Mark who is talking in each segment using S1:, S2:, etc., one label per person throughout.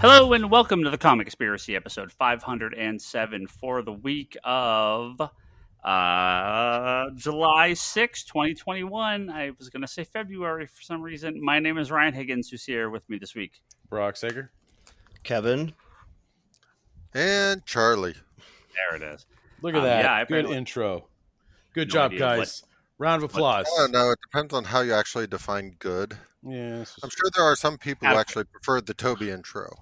S1: Hello and welcome to the Comic Conspiracy, episode 507 for the week of July 6, 2021. I was going to say February for some reason. My name is Ryan Higgins, who's here with me this week.
S2: Brock Sager.
S3: Kevin.
S4: And Charlie.
S1: There it is.
S2: Look at that.
S1: Yeah,
S2: good intro. Good
S1: No
S2: job,
S1: idea
S2: guys. Round of applause.
S4: I don't know. It depends on how you actually define good.
S2: Yeah,
S4: I'm sure there are some people who actually preferred the Toby intro.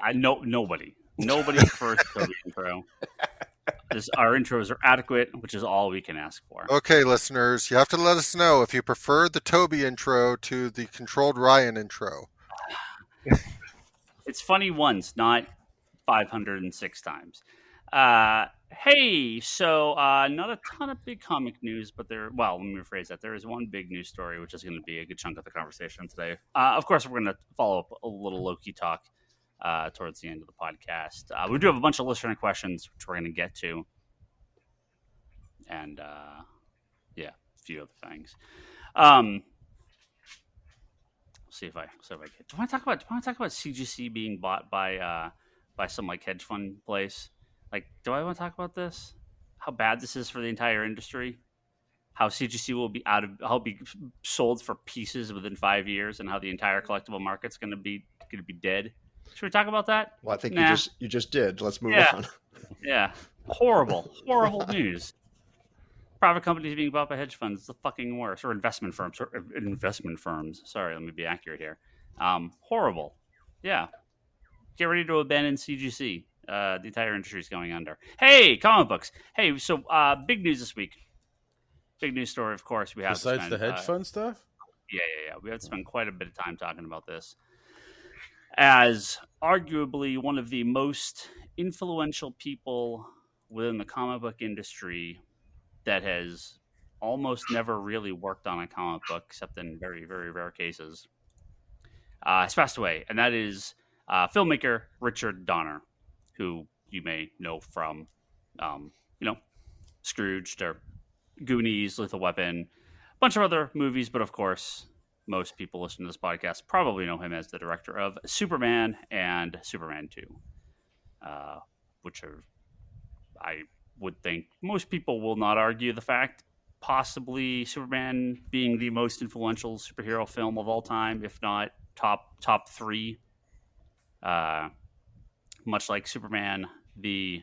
S1: I know nobody prefers Toby intro. Our intros are adequate, which is all we can ask for.
S4: Okay, listeners, you have to let us know if you prefer the Toby intro to the controlled Ryan intro.
S1: It's funny once, not 506 times. Hey, so not a ton of big comic news, but let me rephrase that. There is one big news story, which is going to be a good chunk of the conversation today. Of course, we're going to follow up a little Loki talk towards the end of the podcast. We do have a bunch of listener questions, which we're going to get to. And, a few other things. See if I get. Do I want to talk about CGC being bought by some like hedge fund place? Like, do I want to talk about this? How bad this is for the entire industry? How CGC will be sold for pieces within 5 years, and how the entire collectible market's going to be dead. Should we talk about that?
S3: Well, I think
S1: Nah.
S3: you just did. Let's move on.
S1: Yeah, horrible news. Private companies being bought by hedge funds is the fucking worst, or investment firms. Sorry, let me be accurate here. Horrible. Yeah. Get ready to abandon CGC. The entire industry is going under. Hey, comic books. Hey, so big news this week. Big news story, of course. We have
S2: Besides the hedge fund stuff?
S1: Yeah. We have to spend quite a bit of time talking about this. As arguably one of the most influential people within the comic book industry that has almost never really worked on a comic book, except in very, very rare cases, has passed away. And that is filmmaker Richard Donner, who you may know from, Scrooged or Goonies, Lethal Weapon, a bunch of other movies. But of course, most people listening to this podcast probably know him as the director of Superman and Superman 2, which are, I would think most people will not argue the fact, possibly Superman being the most influential superhero film of all time, if not top three. Much like Superman, the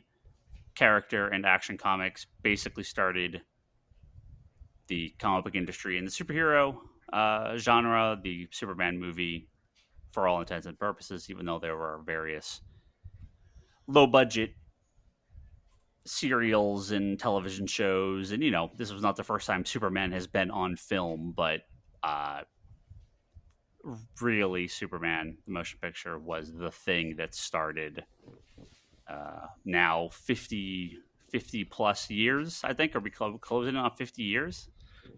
S1: character and Action Comics basically started the comic book industry in the superhero genre. The Superman movie, for all intents and purposes, even though there were various low-budget serials and television shows, and this was not the first time Superman has been on film, but really Superman the motion picture was the thing that started now 50 plus years, I think. Are we closing on 50 years?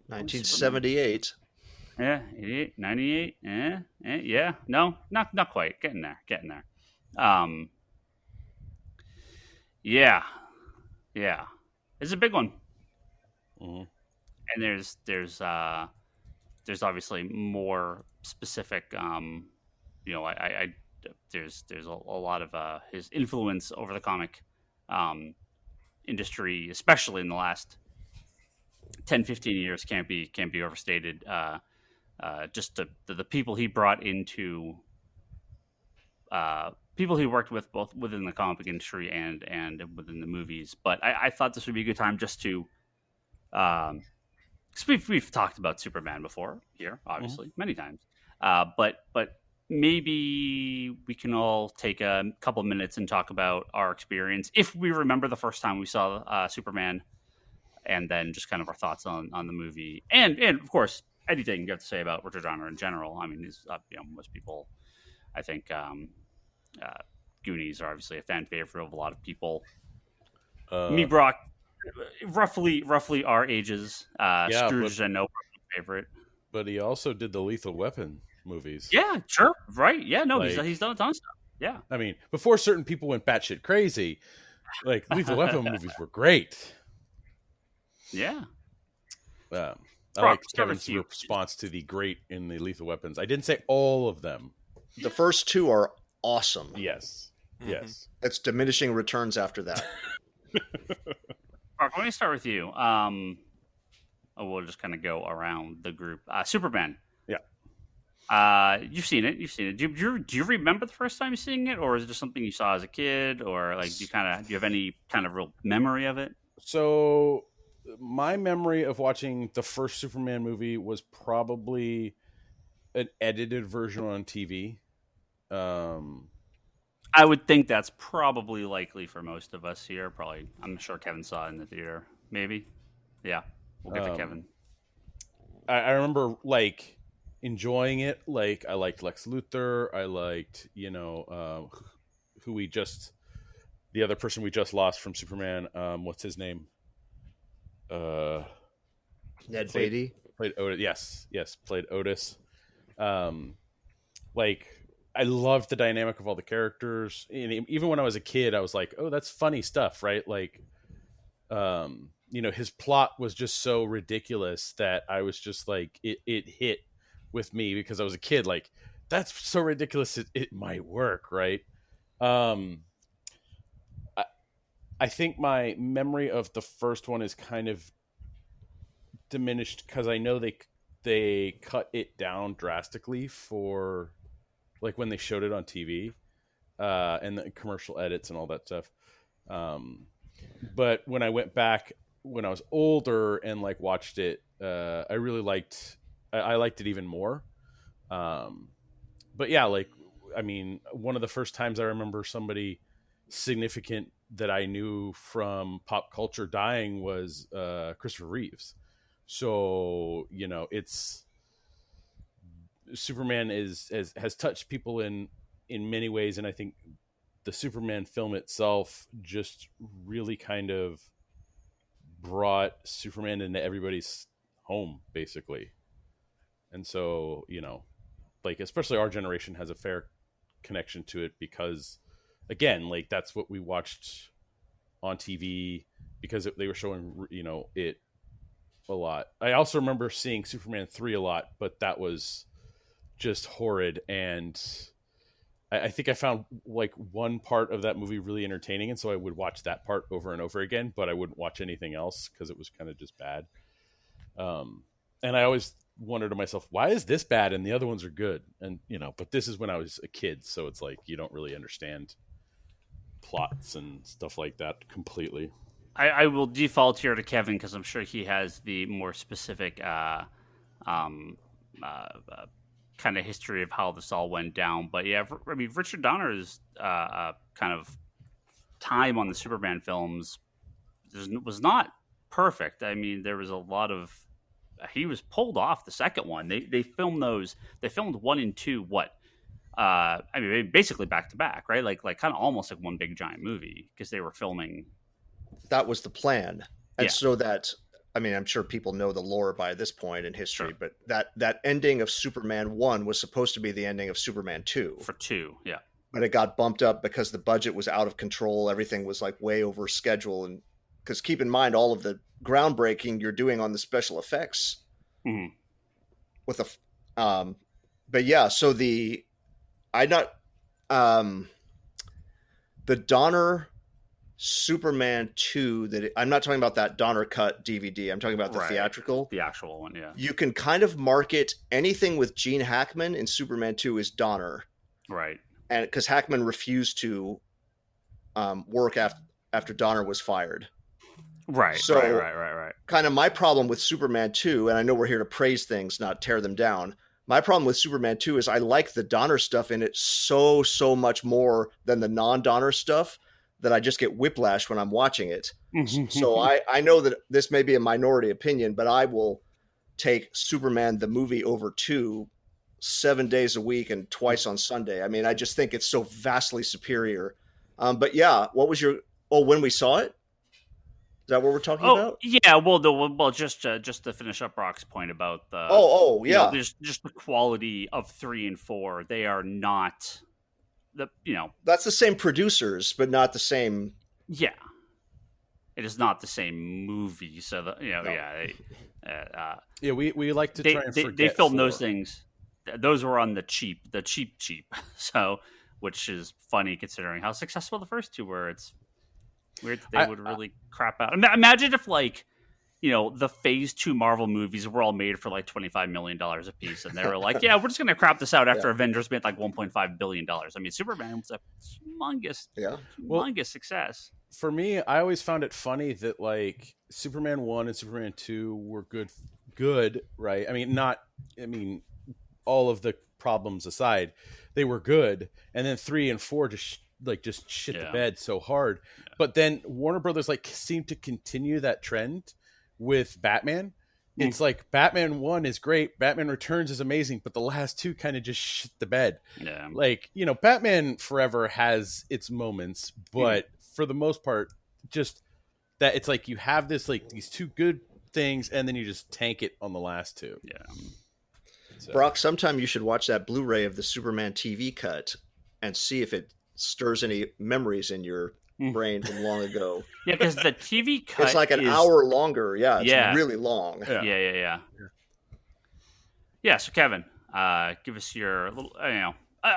S3: 1978.
S1: Yeah, 88, 98. Yeah. No, not quite. Getting there. Yeah. It's a big one.
S2: Mm-hmm.
S1: And there's obviously more specific. There's a lot of his influence over the comic industry, especially in the last 10-15 years, can't be overstated. Just the people he brought into, people he worked with both within the comic book industry and within the movies. But I thought this would be a good time just to, because we've talked about Superman before here, obviously, many times. But maybe we can all take a couple of minutes and talk about our experience, if we remember the first time we saw Superman, and then just kind of our thoughts on the movie, and of course anything you have to say about Richard Donner in general. I mean, he's, most people, I think, Goonies are obviously a fan favorite of a lot of people. Me, Brock, roughly our ages. Scrooge, I know, favorite.
S2: But he also did the Lethal Weapon movies.
S1: Yeah, sure, right. Yeah, no, he's done a ton of stuff. Yeah,
S2: I mean, before certain people went batshit crazy, like Lethal Weapon movies were great.
S1: Yeah.
S2: I like Kevin's response to the great in the Lethal Weapons. I didn't say all of them.
S3: The first two are awesome.
S2: Yes.
S4: Mhm.
S2: Yes.
S3: It's diminishing returns after that.
S1: Mark, let me start with you. We'll just kind of go around the group. Superman.
S2: Yeah.
S1: You've seen it. Do you remember the first time seeing it, or is it just something you saw as a kid, or like do you have any kind of real memory of it?
S2: So my memory of watching the first Superman movie was probably an edited version on TV.
S1: I would think that's probably likely for most of us here. Probably, I'm sure Kevin saw it in the theater. Maybe, yeah. We'll get to Kevin.
S2: I remember like enjoying it. Like I liked Lex Luthor. I liked the other person we just lost from Superman. What's his name?
S3: Ned Beatty
S2: played Otis. Yes, played Otis. Like I loved the dynamic of all the characters. And even when I was a kid, I was like, "Oh, that's funny stuff," right? Like, his plot was just so ridiculous that I was just like, it hit with me because I was a kid. Like, that's so ridiculous, it might work, right? I think my memory of the first one is kind of diminished because I know they cut it down drastically for like when they showed it on TV and the commercial edits and all that stuff. But when I went back when I was older and like watched it, I really liked it even more. But yeah, like, I mean, one of the first times I remember somebody significant that I knew from pop culture dying was Christopher Reeves. So, it's Superman has touched people in many ways. And I think the Superman film itself just really kind of brought Superman into everybody's home, basically. And so, like, especially our generation has a fair connection to it because, again, like, that's what we watched on TV because they were showing, it a lot. I also remember seeing Superman 3 a lot, but that was just horrid. And I think I found like one part of that movie really entertaining. And so I would watch that part over and over again, but I wouldn't watch anything else because it was kind of just bad. And I always wondered to myself, why is this bad and the other ones are good? And, but this is when I was a kid. So it's like, you don't really understand plots and stuff like that completely.
S1: I will default here to Kevin because I'm sure he has the more specific kind of history of how this all went down. But yeah, I mean, Richard Donner's kind of time on the Superman films was not perfect. I mean, there was a lot of he was pulled off the second one. They filmed those. They filmed 1 and 2. I mean, basically back to back, right? Like kind of almost like one big giant movie because they were filming.
S3: That was the plan. And
S1: Yeah.
S3: so that, I mean, I'm sure people know the lore by this point in history,
S1: Sure.
S3: but that ending of Superman 1 was supposed to be the ending of Superman 2.
S1: For 2, yeah.
S3: But it got bumped up because the budget was out of control. Everything was like way over schedule. And because keep in mind, all of the groundbreaking you're doing on the special effects
S1: Mm-hmm.
S3: with but yeah, so the Donner Superman 2 I'm not talking about that Donner cut DVD. I'm talking about the theatrical.
S1: The actual one, yeah.
S3: You can kind of market anything with Gene Hackman in Superman 2 is Donner.
S1: Right.
S3: And because Hackman refused to work after Donner was fired.
S1: Right.
S3: So,
S1: right.
S3: Kind of my problem with Superman 2, and I know we're here to praise things, not tear them down. My problem with Superman 2 is I like the Donner stuff in it so much more than the non-Donner stuff that I just get whiplash when I'm watching it. So I know that this may be a minority opinion, but I will take Superman the movie over 2 7 days a week and twice on Sunday. I mean, I just think it's so vastly superior. But yeah, what was when we saw it? Is that what we're talking about?
S1: Yeah. Well, just to finish up Brock's point about the
S3: yeah,
S1: just the quality of 3 and 4. They are not
S3: that's the same producers, but not the same.
S1: Yeah, it is not the same movie. So
S2: we like to try and forget.
S1: They filmed those things. Those were on the cheap. So which is funny considering how successful the first two were. It's weird that they would really crap out. Imagine if, like, you know, the Phase 2 Marvel movies were all made for like $25 million a piece, and they were like, yeah, we're just going to crap this out after Avengers made like $1.5 billion. I mean, Superman was a humongous success.
S2: For me, I always found it funny that, like, Superman 1 and Superman 2 were good, right? I mean, all of the problems aside, they were good. And then 3 and 4 just shit the bed so hard. Yeah. But then Warner Brothers, like, seemed to continue that trend with Batman. It's like Batman 1 is great, Batman Returns is amazing, but the last two kind of just shit the bed. Yeah. Like, you know, Batman Forever has its moments, but for the most part, just that it's like you have this, like, these two good things, and then you just tank it on the last two.
S1: Yeah.
S3: So. Brock, sometime you should watch that Blu-ray of the Superman TV cut and see if it stirs any memories in your brain from long ago.
S1: Yeah, because the TV cut
S3: it's like an hour longer. Yeah, it's really long.
S1: Yeah. So Kevin, give us your little,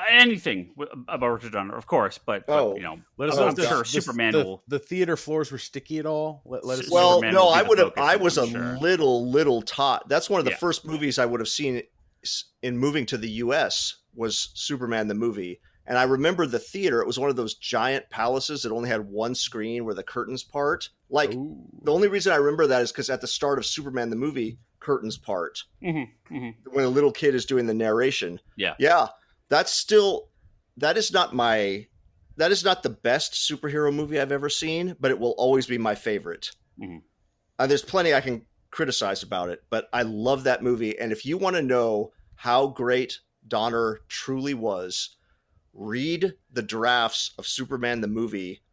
S1: anything about Richard Donner, of course, but you know,
S2: let us know.
S1: I'm sure Superman will.
S2: The theater floors were sticky at all. Let us.
S3: Well, no, I would have. I was little taught. That's one of the first movies I would have seen in moving to the U.S. was Superman the movie. And I remember the theater, it was one of those giant palaces that only had one screen where the curtains part. Like, the only reason I remember that is because at the start of Superman the movie, curtains part. When a little kid is doing the narration. Yeah. That is not the best superhero movie I've ever seen, but it will always be my favorite. There's plenty I can criticize about it, but I love that movie. And if you want to know how great Donner truly was, read the drafts of Superman the movie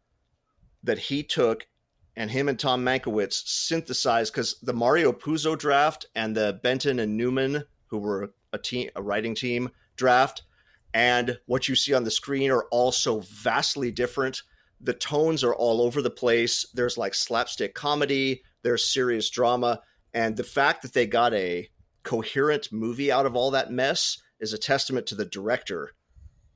S3: that he took and him and Tom Mankiewicz synthesized, because the Mario Puzo draft and the Benton and Newman, who were a writing team draft, and what you see on the screen are all so vastly different. The tones are all over the place. There's like slapstick comedy, there's serious drama, and the fact that they got a coherent movie out of all that mess is a testament to the director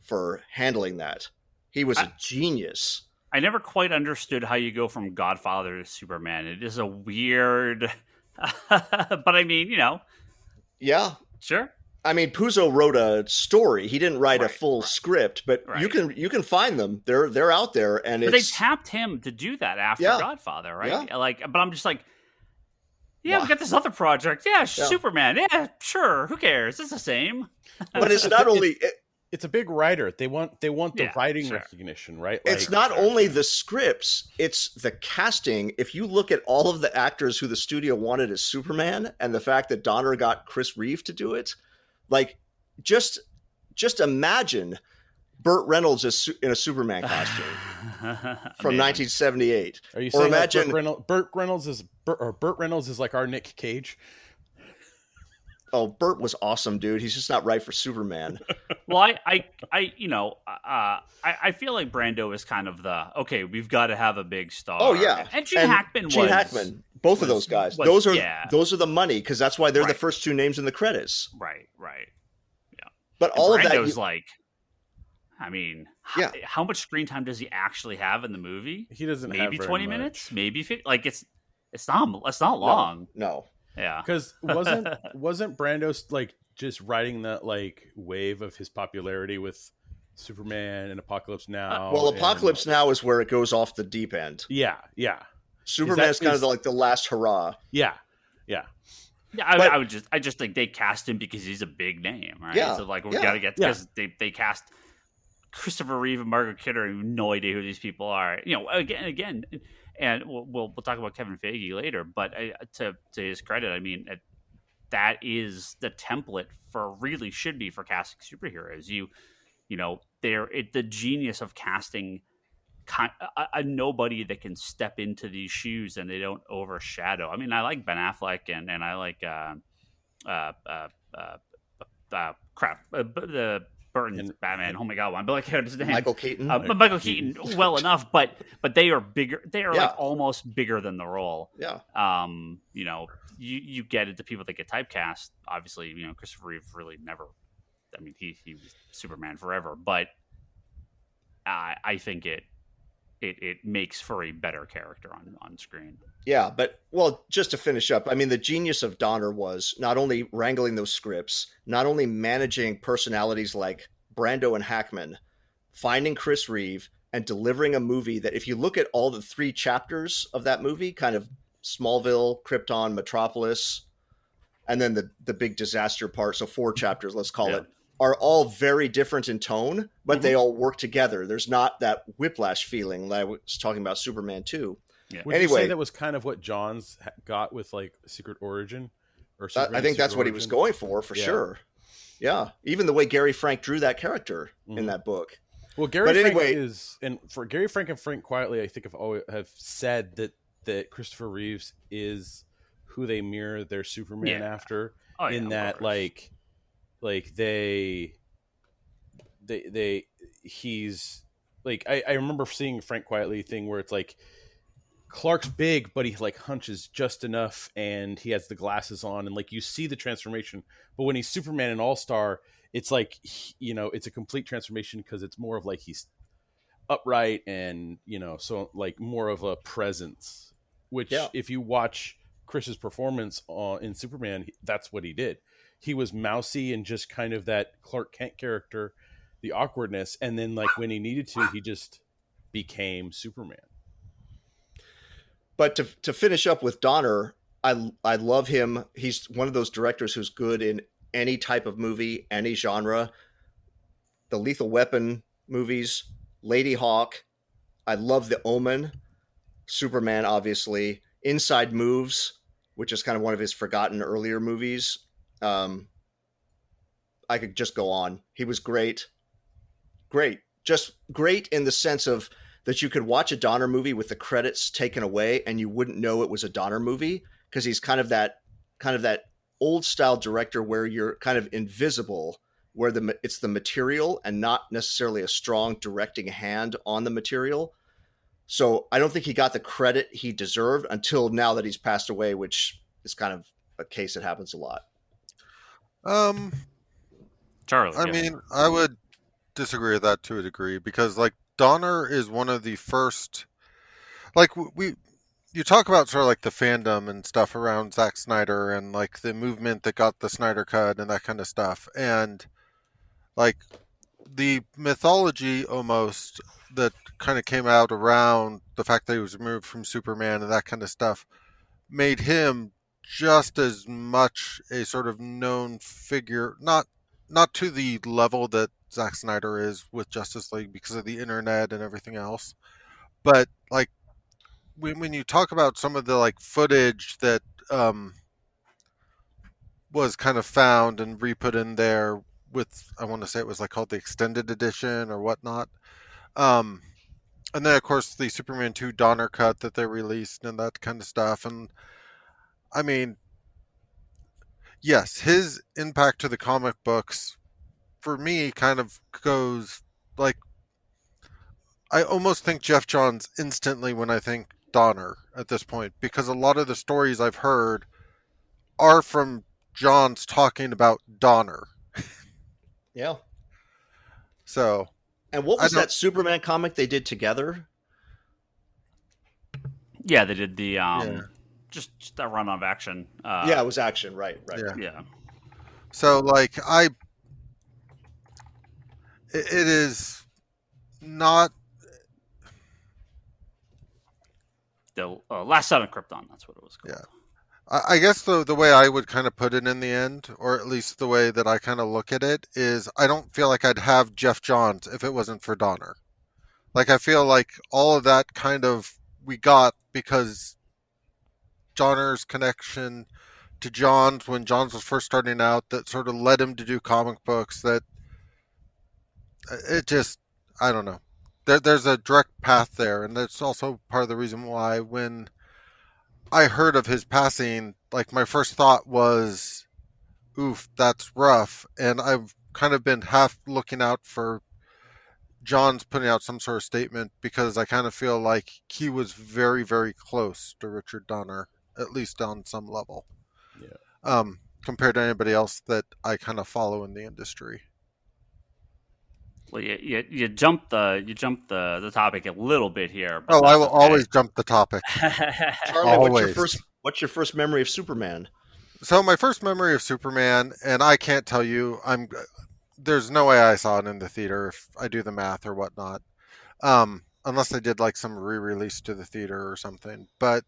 S3: for handling that. He was a genius.
S1: I never quite understood how you go from Godfather to Superman. It is a weird, but I mean, you know.
S3: Yeah.
S1: Sure.
S3: I mean, Puzo wrote a story. He didn't write a full script, but you can find them. They're out there, and
S1: they tapped him to do that after Godfather, right? Yeah. Like, but I'm just like, we got this other project. Yeah, Superman. Yeah, sure. Who cares? It's the same.
S3: But it's not only.
S2: It's a big writer. They want the writing recognition, right?
S3: Like, it's not only the scripts, it's the casting. If you look at all of the actors who the studio wanted as Superman, and the fact that Donner got Chris Reeve to do it, like, just imagine Burt Reynolds in a Superman costume from 1978.
S2: Are you saying Burt Reynolds is like our Nick Cage?
S3: Oh, Burt was awesome, dude. He's just not right for Superman.
S1: Well, I feel like Brando is kind of we've got to have a big star.
S3: Oh yeah,
S1: and Gene Hackman.
S3: Both of those guys. Those are the money, because that's why they're the first two names in the credits.
S1: Right. Yeah.
S3: But all
S1: Brando's
S3: of that,
S1: how much screen time does he actually have in the movie?
S2: He doesn't.
S1: Maybe
S2: have
S1: 20
S2: much.
S1: Minutes. Maybe 50. Like it's not long.
S3: No.
S1: Yeah,
S2: because wasn't Brando's like just riding that like wave of his popularity with Superman and Apocalypse Now?
S3: Apocalypse Now is where it goes off the deep end.
S2: Yeah.
S3: Superman's kind of like the last hurrah.
S2: Yeah.
S1: I just think they cast him because he's a big name, right?
S3: Yeah.
S1: So like we got to get, because they cast Christopher Reeve and Margaret Kidder, and no idea who these people are. You know, again. And we'll talk about Kevin Feige later, but to his credit, I mean, that is the template should be for casting superheroes. You know, the genius of casting a nobody that can step into these shoes and they don't overshadow. I mean, I like Ben Affleck and I like the Burton's Batman. Oh my god, I'm like his name.
S3: Michael Keaton.
S1: Michael Keaton, well enough, but they are bigger. They are like almost bigger than the role.
S3: Yeah.
S1: You know, you get into people that get typecast. Obviously, you know, Christopher Reeve really never. I mean, he was Superman forever, but I think it makes for a better character on screen.
S3: Yeah, but well, just to finish up, I mean, the genius of Donner was not only wrangling those scripts, not only managing personalities like Brando and Hackman, finding Chris Reeve, and delivering a movie that, if you look at all the 3 chapters of that movie, kind of Smallville, Krypton, Metropolis, and then the big disaster part, so 4 chapters, let's call it, are all very different in tone, but they all work together. There's not that whiplash feeling that I was talking about Superman 2.
S1: Yeah.
S2: Would you say that was kind of what Johns got with like Secret Origin? Or
S3: I think that's what he was going for sure. Yeah, even the way Gary Frank drew that character in that book.
S2: Well, Gary Frank is, and for Gary Frank and Frank Quietly, I think have said that Christopher Reeves is who they mirror their Superman after. In that, like he's like, I remember seeing Frank Quietly thing where it's like Clark's big, but he like hunches just enough, and he has the glasses on, and like you see the transformation. But when he's Superman and All-Star, it's like, you know, it's a complete transformation because it's more of like he's upright and, you know, so like more of a presence. Which if you watch Chris's performance in Superman, that's what he did. He was mousy and just kind of that Clark Kent character, the awkwardness, and then like when he needed to, he just became Superman.
S3: But to finish up with Donner, I love him. He's one of those directors who's good in any type of movie, any genre. The Lethal Weapon movies, Lady Hawk. I love The Omen, Superman, obviously. Inside Moves, which is kind of one of his forgotten earlier movies. I could just go on. He was great. Great. Just great in the sense of that you could watch a Donner movie with the credits taken away and you wouldn't know it was a Donner movie, because he's kind of that old style director where you're kind of invisible, where it's the material and not necessarily a strong directing hand on the material. So I don't think he got the credit he deserved until now that he's passed away, which is kind of a case that happens a lot.
S1: Charlie,
S4: I mean, I would disagree with that to a degree, because like Donner is one of the first, like you talk about sort of like the fandom and stuff around Zack Snyder and like the movement that got the Snyder Cut and that kind of stuff. And like the mythology almost that kind of came out around the fact that he was removed from Superman and that kind of stuff made him just as much a sort of known figure, not to the level that Zack Snyder is with Justice League because of the internet and everything else. But like when you talk about some of the like footage that was kind of found and re-put in there with, I want to say it was like called the extended edition or whatnot. And then of course the Superman 2 Donner cut that they released and that kind of stuff. And I mean, yes, his impact to the comic books for me kind of goes like, I almost think Jeff Johns instantly when I think Donner at this point, because a lot of the stories I've heard are from Johns talking about Donner.
S3: Yeah.
S4: So.
S3: And what was that Superman comic they did together?
S1: Yeah, they did the just that run of action.
S3: Yeah, it was action, right.
S1: Yeah.
S4: So like it is not
S1: the Last Son of Krypton. That's what it was called.
S4: Yeah, I guess the way I would kind of put it in the end, or at least the way that I kind of look at it, is I don't feel like I'd have Jeff Johns if it wasn't for Donner. Like I feel like all of that kind of we got because Donner's connection to Johns when Johns was first starting out, that sort of led him to do comic books. That it just, I don't know. There's a direct path there, and that's also part of the reason why when I heard of his passing, like my first thought was, oof, that's rough. And I've kind of been half looking out for John's putting out some sort of statement, because I kind of feel like he was very, very close to Richard Donner, at least on some level. Yeah. Compared to anybody else that I kind of follow in the industry.
S1: Well, you jumped the topic a little bit here, but
S4: Oh, I
S1: that's
S4: will
S1: okay.
S4: always jump the topic.
S3: Charlie,
S4: Always.
S3: what's your first memory of Superman?
S4: So my first memory of Superman, and I can't tell you, there's no way I saw it in the theater if I do the math or whatnot, unless they did like some re-release to the theater or something. But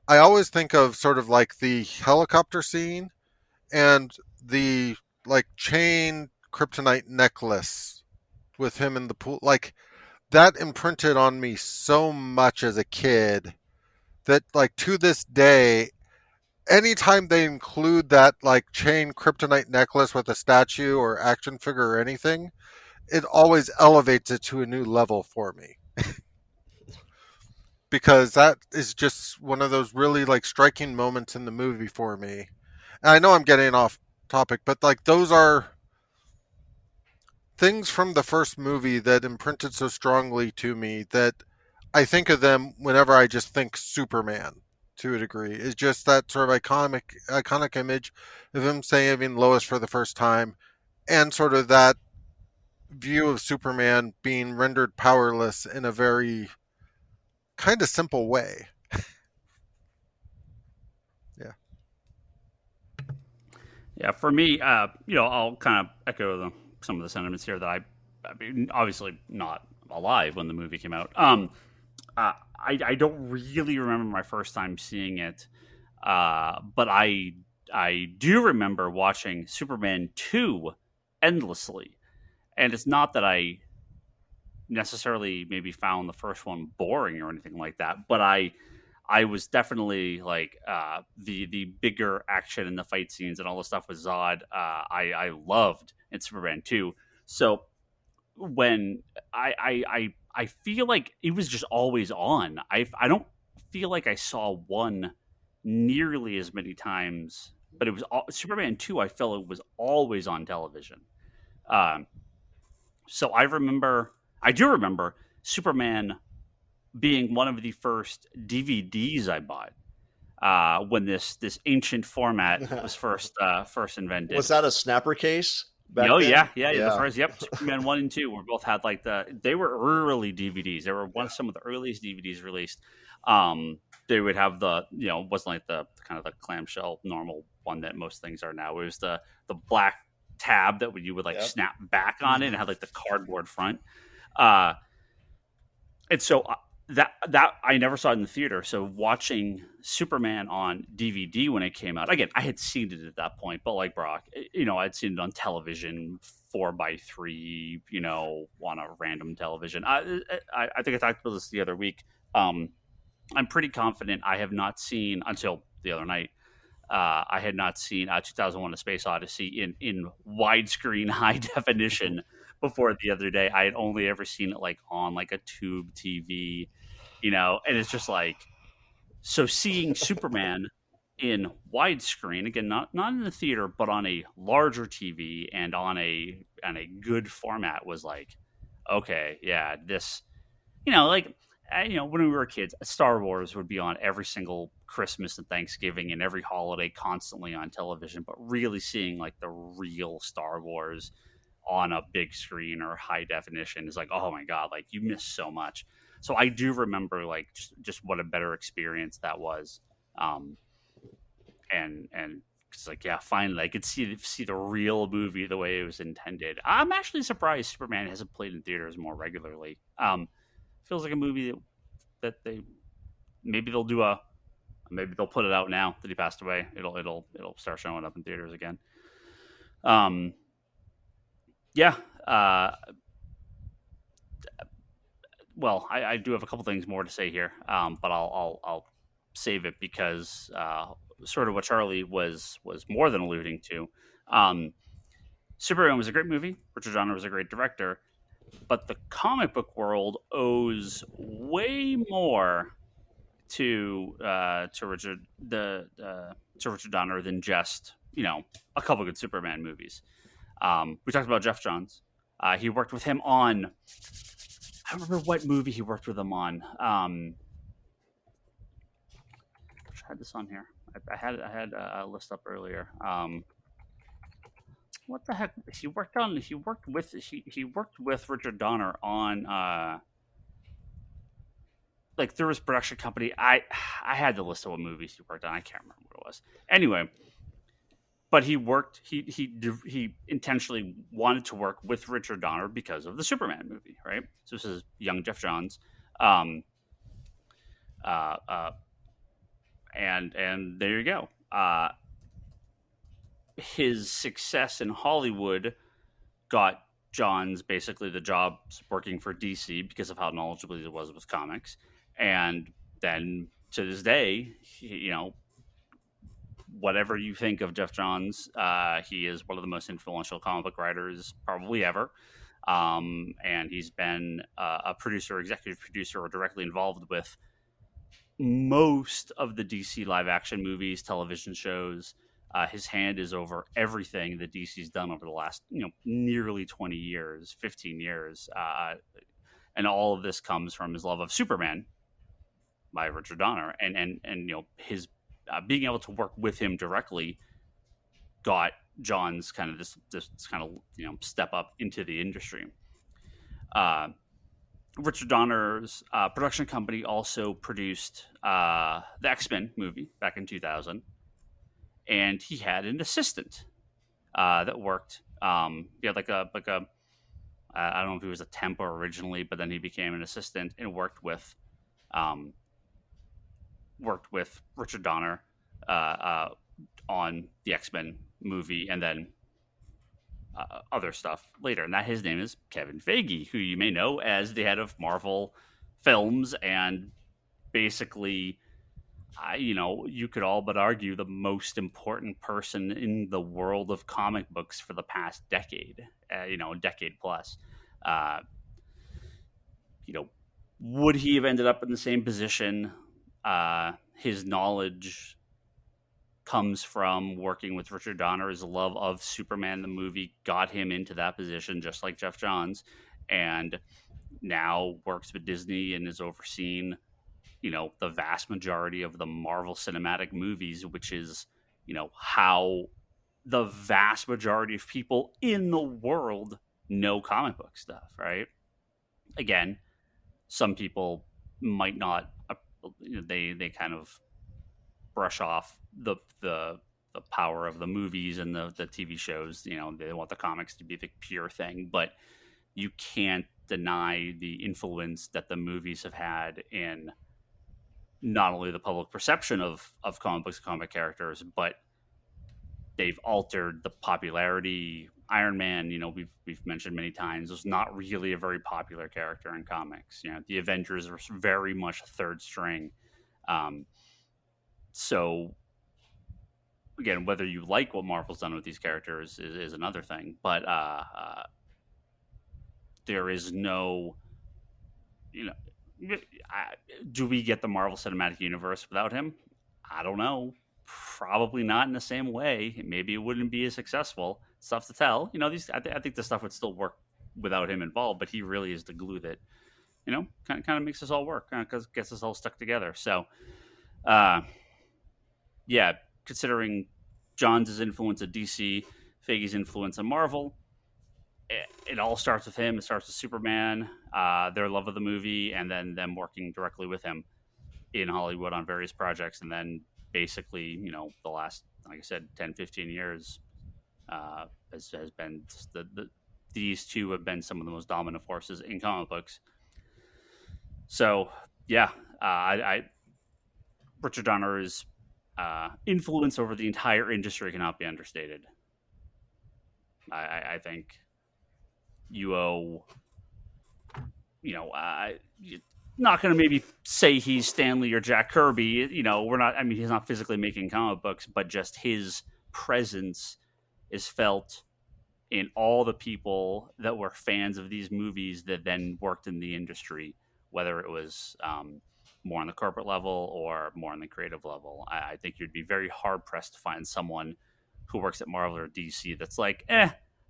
S4: I always think of sort of like the helicopter scene and the like chain kryptonite necklace with him in the pool. Like that imprinted on me so much as a kid that like to this day, anytime they include that like chain kryptonite necklace with a statue or action figure or anything, it always elevates it to a new level for me. Because that is just one of those really like striking moments in the movie for me. And I know I'm getting off topic, but like those are things from the first movie that imprinted so strongly to me that I think of them whenever I just think Superman to a degree. It's just that sort of iconic image of him saving Lois for the first time and sort of that view of Superman being rendered powerless in a very kind of simple way. Yeah.
S1: Yeah, for me, I'll kind of echo some of the sentiments here that I mean, obviously not alive when the movie came out. I don't really remember my first time seeing it, but I do remember watching Superman 2 endlessly. And it's not that I necessarily maybe found the first one boring or anything like that, but I was definitely like the bigger action and the fight scenes and all the stuff with Zod. I loved in Superman 2. So when I feel like it was just always on. I don't feel like I saw one nearly as many times, but it was Superman 2. I felt it was always on television. Um, so I do remember Superman being one of the first DVDs I bought when this ancient format was first invented.
S3: Was that a snapper case back
S1: Oh
S3: then?
S1: yeah. The first, yep, Superman 1 and 2 were both had like they were early DVDs. They were some of the earliest DVDs released. They would have wasn't like the kind of the clamshell normal one that most things are now. It was the black tab that you would like snap back on it and had like the cardboard front. And so that I never saw it in the theater. So watching Superman on DVD when it came out, again, I had seen it at that point, but like Brock, I'd seen it on television 4x3, on a random television. I think I talked about this the other week. I'm pretty confident I have not seen until the other night. I had not seen 2001: A Space Odyssey in widescreen high definition before the other day. I had only ever seen it like on like a tube TV, and it's just like, so seeing Superman in widescreen again, not in the theater, but on a larger TV and on a good format was like, okay, yeah, this, like. When we were kids, Star Wars would be on every single Christmas and Thanksgiving and every holiday constantly on television, but really seeing like the real Star Wars on a big screen or high definition is like, oh my God, like you miss so much. So I do remember like just what a better experience that was. And it's like, yeah, finally I could see the real movie the way it was intended. I'm actually surprised Superman hasn't played in theaters more regularly. Feels like a movie that they maybe they'll put it out now that he passed away. It'll start showing up in theaters again. Yeah. Well, I do have a couple things more to say here, but I'll save it because sort of what Charlie was more than alluding to. Superman was a great movie. Richard Donner was a great director. But the comic book world owes way more to Richard Donner than just a couple good Superman movies. We talked about Jeff Johns. He worked with him on. I don't remember what movie he worked with him on. I had this on here. I had a list up earlier. what the heck? He worked with Richard Donner on like there was a production company. I had the list of what movies he worked on. I can't remember what it was. Anyway, but he intentionally wanted to work with Richard Donner because of the Superman movie, right? So this is young Jeff Johns. Uh, uh, and there you go. His success in Hollywood got Johns basically the job working for DC because of how knowledgeable he was with comics, and then to this day, whatever you think of Jeff Johns, he is one of the most influential comic book writers probably ever. And he's been a producer, executive producer, or directly involved with most of the DC live action movies, television shows. His hand is over everything that DC's done over the last, nearly 20 years, 15 years. And all of this comes from his love of Superman by Richard Donner. And his being able to work with him directly got John's kind of this kind of, step up into the industry. Richard Donner's production company also produced the X-Men movie back in 2000. And he had an assistant that worked. He had like a I don't know if he was a temp originally, but then he became an assistant and worked with Richard Donner on the X-Men movie, and then other stuff later. And his name is Kevin Feige, who you may know as the head of Marvel Films, and basically, you could all but argue the most important person in the world of comic books for the past decade, decade plus. Would he have ended up in the same position? His knowledge comes from working with Richard Donner. His love of Superman, the movie, got him into that position, just like Jeff Johns, and now works with Disney and is overseen the vast majority of the Marvel Cinematic movies, which is, how the vast majority of people in the world know comic book stuff, right? Again, some people might not, they kind of brush off the power of the movies and the TV shows. They want the comics to be the pure thing, but you can't deny the influence that the movies have had in not only the public perception of comic books and comic characters, but they've altered the popularity. Iron Man, we've mentioned many times, was not really a very popular character in comics. The Avengers were very much third string. So again, whether you like what Marvel's done with these characters is another thing, but there is no, do we get the Marvel Cinematic Universe without him? I don't know. Probably not in the same way. Maybe it wouldn't be as successful. It's tough to tell. I think this stuff would still work without him involved, but he really is the glue that, kind of makes us all work, because gets us all stuck together. So, considering Johns' influence at DC, Feige's influence on Marvel, it all starts with him. It starts with Superman, their love of the movie, and then them working directly with him in Hollywood on various projects. And then basically, the last, like I said, 10, 15 years has been these two have been some of the most dominant forces in comic books. So, Richard Donner's influence over the entire industry cannot be understated. I think you owe, not going to maybe say he's Stanley or Jack Kirby. He's not physically making comic books, but just his presence is felt in all the people that were fans of these movies that then worked in the industry, whether it was more on the corporate level or more on the creative level. I think you'd be very hard pressed to find someone who works at Marvel or DC that's like,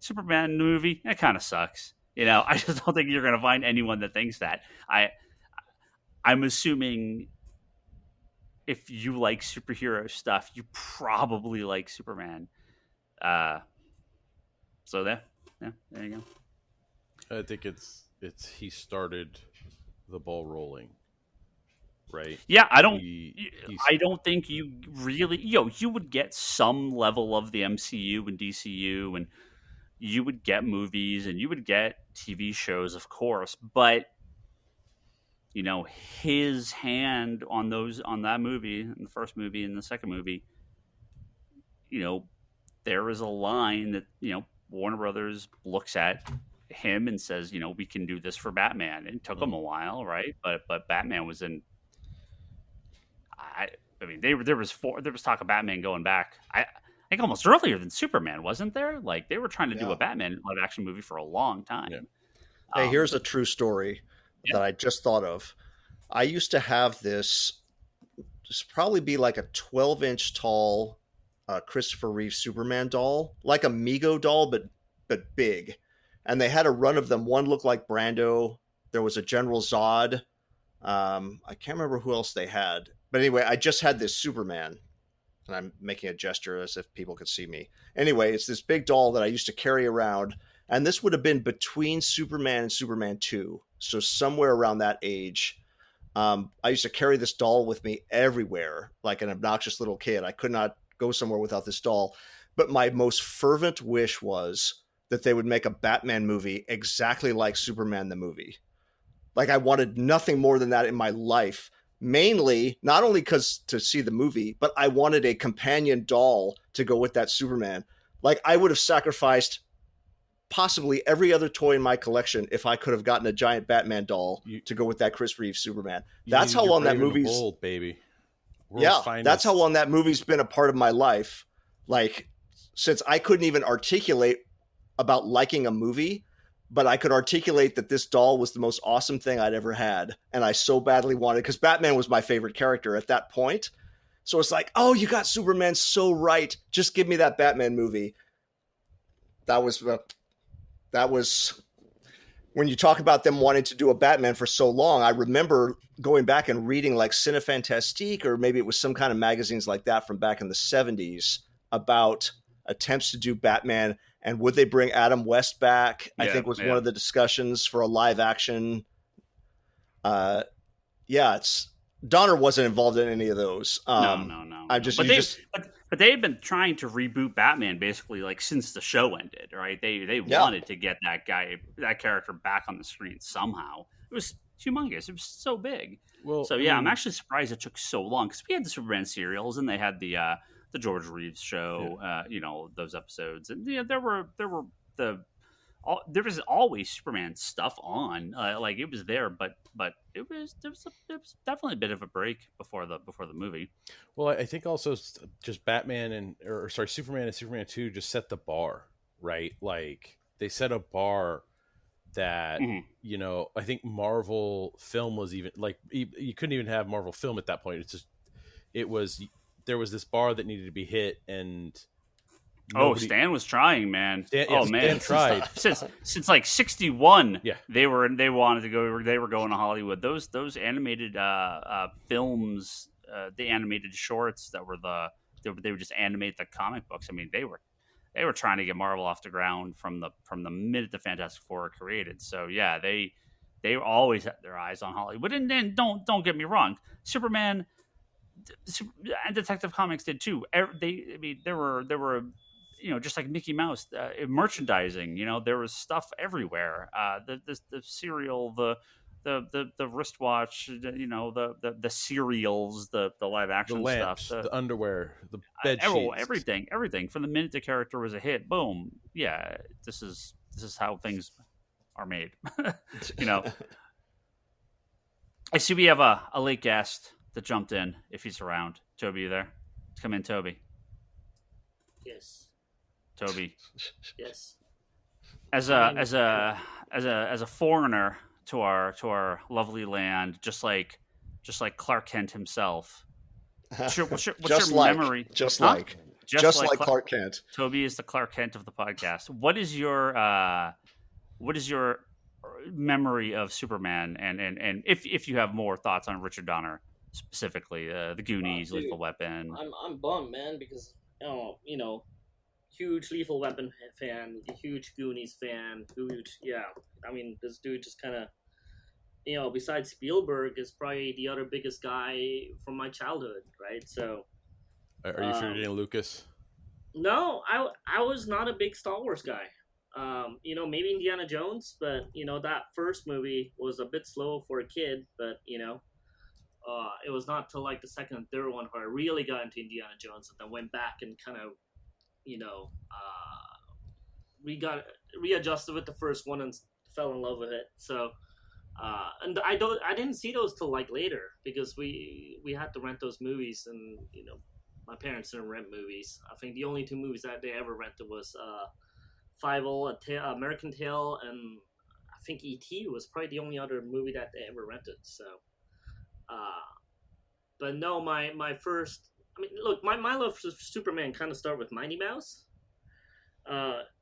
S1: Superman movie, that kind of sucks. I just don't think you're going to find anyone that thinks that. I'm assuming if you like superhero stuff, you probably like Superman. So there you go.
S2: I think it's he started the ball rolling, right?
S1: Yeah, I don't.
S2: He's
S1: I don't think you really. You would get some level of the MCU and DCU, and you would get movies, and you would get TV shows, of course. But his hand on that movie, in the first movie and the second movie, there is a line that Warner Brothers looks at him and says, we can do this for Batman. It took them a while, right? But Batman was in. I mean, there was talk of Batman going back. I think almost earlier than Superman, wasn't there? Like they were trying to do a Batman live action movie for a long time.
S2: Yeah.
S3: Hey, here's a true story that I just thought of. I used to have this probably be like a 12-inch tall Christopher Reeve Superman doll, like a Mego doll, but big. And they had a run of them. One looked like Brando. There was a General Zod. I can't remember who else they had. But anyway, I just had this Superman. And I'm making a gesture as if people could see me. Anyway, it's this big doll that I used to carry around. And this would have been between Superman and Superman 2. So somewhere around that age. I used to carry this doll with me everywhere, like an obnoxious little kid. I could not go somewhere without this doll. But my most fervent wish was that they would make a Batman movie exactly like Superman the movie. Like I wanted nothing more than that in my life. Mainly, not only because to see the movie, but I wanted a companion doll to go with that Superman. Like I would have sacrificed possibly every other toy in my collection if I could have gotten a giant Batman doll to go with that Chris Reeve Superman. That's how long that movie's
S2: bold, baby.
S3: That's how long that movie's been a part of my life. Like since I couldn't even articulate about liking a movie, but I could articulate that this doll was the most awesome thing I'd ever had. And I so badly wanted, because Batman was my favorite character at that point. So it's like, oh, you got Superman so right. Just give me that Batman movie. That was when you talk about them wanting to do a Batman for so long. I remember going back and reading like Cinefantastique, or maybe it was some kind of magazines like that from back in the 70s about attempts to do Batman. And would they bring Adam West back? I think was one of the discussions for a live action. It's Donner wasn't involved in any of those.
S1: No. But they had been trying to reboot Batman basically like since the show ended, right? They wanted to get that character back on the screen somehow. It was humongous. It was so big.
S2: Well,
S1: so I'm actually surprised it took so long because we had the Superman serials and they had the George Reeves show, those episodes, and there was always Superman stuff on, like it was there, but there was definitely a bit of a break before the movie.
S2: Well, I think also just Superman and Superman 2 just set the bar, right? Like they set a bar that I think Marvel film was even like you couldn't even have Marvel film at that point. There was this bar that needed to be hit, and
S1: Stan was trying, man.
S2: Stan tried
S1: since like 61.
S2: Yeah,
S1: they wanted to go. They were going to Hollywood. Those animated films, the animated shorts that were they would just animate the comic books. I mean, they were trying to get Marvel off the ground from the minute the Fantastic Four were created. So yeah, they always had their eyes on Hollywood. And then don't get me wrong, Superman. And Detective Comics did too. There were, just like Mickey Mouse, merchandising. There was stuff everywhere. The cereal, the wristwatch, the cereals, the live action
S2: the lamps,
S1: stuff,
S2: the underwear, the bed sheets,
S1: everything. From the minute the character was a hit, boom, yeah, this is how things are made. I see we have a late guest that jumped in. If he's around, Toby, you there? Come in, Toby.
S5: Yes.
S1: Toby.
S5: Yes.
S1: As a foreigner to our lovely land, just like Clark Kent himself. What's your memory?
S3: Just like Clark Kent.
S1: Toby is the Clark Kent of the podcast. What is your memory of Superman, and if you have more thoughts on Richard Donner? Specifically, the Goonies,
S5: dude,
S1: Lethal Weapon.
S5: I'm bummed, man, because huge Lethal Weapon fan, huge Goonies fan, huge, yeah. I mean, this dude just kind of, besides Spielberg, is probably the other biggest guy from my childhood, right? So,
S2: Are you forgetting Lucas?
S5: no, I was not a big Star Wars guy. Maybe Indiana Jones, but that first movie was a bit slow for a kid, but it was not till like the second and third one where I really got into Indiana Jones, and then went back and kind of, readjusted with the first one and fell in love with it. So, and I didn't see those till like later, because we had to rent those movies, and my parents didn't rent movies. I think the only two movies that they ever rented was Fievel, American Tail, and I think E.T. was probably the only other movie that they ever rented. So, but no, my first, I mean, look, my love for Superman kind of started with Mighty Mouse,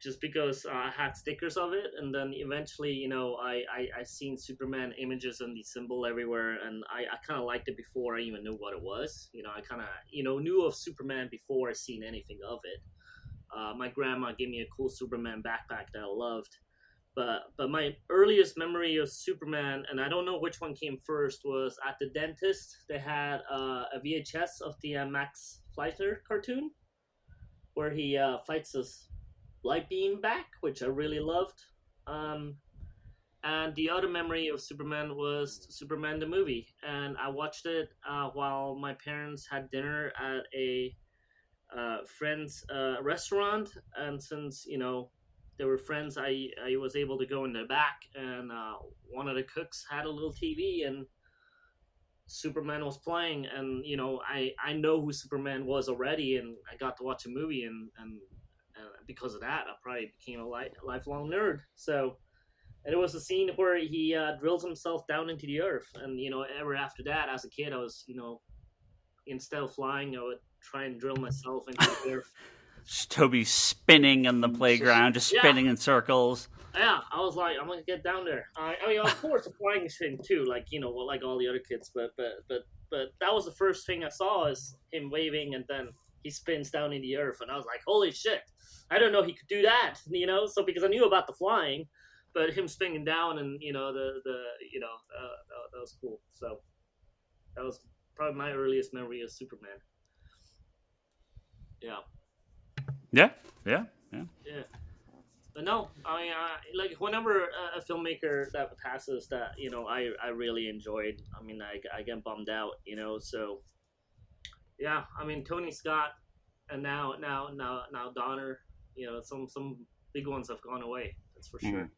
S5: just because I had stickers of it, and then eventually, I seen Superman images and the symbol everywhere, and I kind of liked it before I even knew what it was. I kind of, knew of Superman before I seen anything of it. My grandma gave me a cool Superman backpack that I loved. But my earliest memory of Superman, and I don't know which one came first, was at the dentist. They had a VHS of the Max Fleischer cartoon, where he fights this light beam back, which I really loved. And the other memory of Superman was Superman the movie, and I watched it while my parents had dinner at a friend's restaurant. And since they were friends, I was able to go in the back, and one of the cooks had a little TV, and Superman was playing, and I know who Superman was already, and I got to watch a movie, and because of that, I probably became a lifelong nerd. So, and it was a scene where he drills himself down into the earth, and ever after that, as a kid, I was instead of flying, I would try and drill myself into the earth.
S1: Toby spinning on the playground, just spinning in circles.
S5: Yeah, I was like, I'm gonna get down there. I mean, of course, the flying thing too, like like all the other kids. But that was the first thing I saw, is him waving, and then he spins down in the earth, and I was like, holy shit! I don't know he could do that, So because I knew about the flying, but him spinning down, and that was cool. So that was probably my earliest memory of Superman. Yeah.
S1: Yeah.
S5: But no, I mean, like whenever a filmmaker that passes that, I really enjoyed. I mean, I get bummed out, So, yeah, I mean, Tony Scott, and now Donner, some big ones have gone away. That's for sure.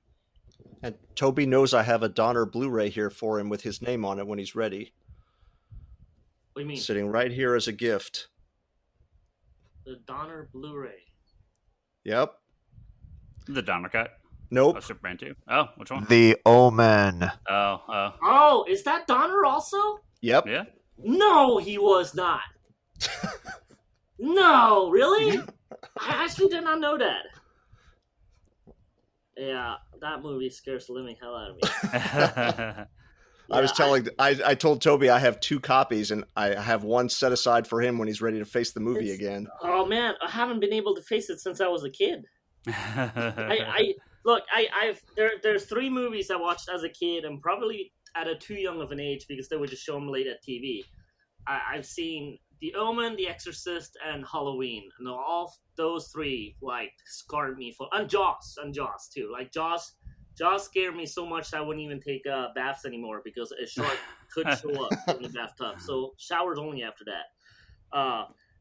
S3: And Toby knows I have a Donner Blu-ray here for him with his name on it when he's ready.
S5: What do you mean?
S3: Sitting right here as a gift.
S5: The Donner Blu-ray.
S3: Yep.
S1: The Donner cut.
S3: Nope.
S1: Superman 2. Oh, which one?
S6: The Omen.
S5: Oh, is that Donner also?
S3: Yep.
S1: Yeah.
S5: No, he was not. No, really? I actually did not know that. Yeah, that movie scares the living hell out of me.
S3: I told Toby I have 2 copies, and I have one set aside for him when he's ready to face the movie again.
S5: Oh man, I haven't been able to face it since I was a kid. There's 3 movies I watched as a kid, and probably at a too young of an age, because they would just show them late at TV. I've seen The Omen, The Exorcist, and Halloween, and all those 3 like scarred me and Jaws too. Like Jaws scared me so much that I wouldn't even take baths anymore, because a shark could show up in the bathtub. So showers only after that.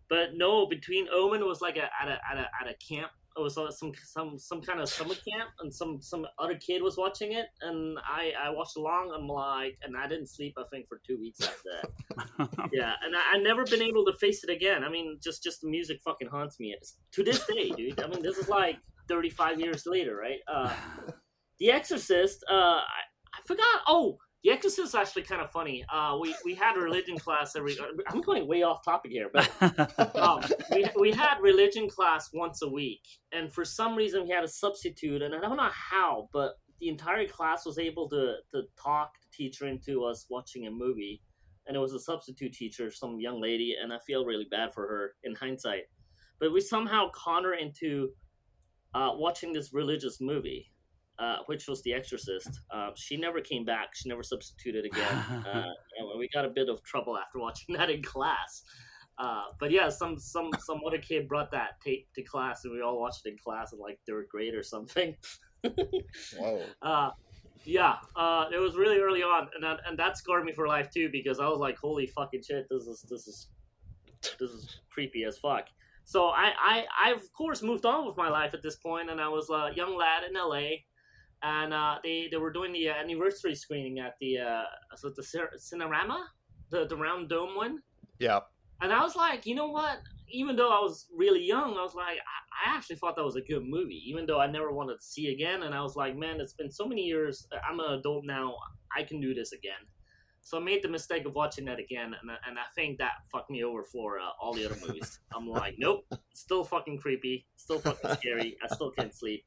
S5: But no, between Omen was like at a camp. It was some kind of summer camp, and some other kid was watching it, and I watched along. I'm like, and I didn't sleep, I think, for 2 weeks after that. Yeah, and I never been able to face it again. I mean, just the music fucking haunts me to this day, dude. I mean, this is like 35 years later, right? The Exorcist, I forgot. Oh, The Exorcist is actually kind of funny. We had religion class I'm going way off topic here, but we had religion class once a week, and for some reason we had a substitute, and I don't know how, but the entire class was able to talk the teacher into us watching a movie, and it was a substitute teacher, some young lady, and I feel really bad for her in hindsight. but we somehow con her into watching this religious movie, which was The Exorcist. She never came back. She never substituted again. And we got a bit of trouble after watching that in class. But yeah, some other kid brought that tape to class, and we all watched it in class in like third grade or something.
S3: Whoa.
S5: Yeah, it was really early on, and that scarred me for life too, because I was like, holy fucking shit, this is creepy as fuck. So I of course moved on with my life at this point, and I was a young lad in LA, and they were doing the anniversary screening at the Cinerama, the round dome one.
S3: Yeah.
S5: And I was like, you know what? Even though I was really young, I was like, I actually thought that was a good movie, even though I never wanted to see again. And I was like, man, it's been so many years. I'm an adult now. I can do this again. So I made the mistake of watching that again, and I think that fucked me over for all the other movies. I'm like, nope, still fucking creepy, still fucking scary. I still can't sleep.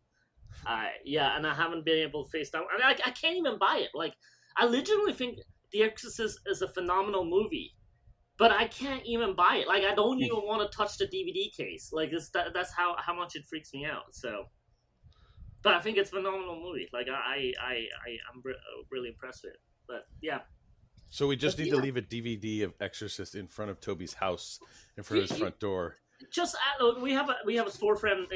S5: Yeah, and I haven't been able to face down. I can't even buy it. Like, I legitimately think The Exorcist is a phenomenal movie. But I can't even buy it. Like, I don't even want to touch the DVD case. Like, that's how much it freaks me out. So, but I think it's a phenomenal movie. Like, I'm really impressed with it. But yeah.
S2: So we just need to leave a DVD of Exorcist in front of Toby's house, in front of his front door.
S5: Just we have a store friend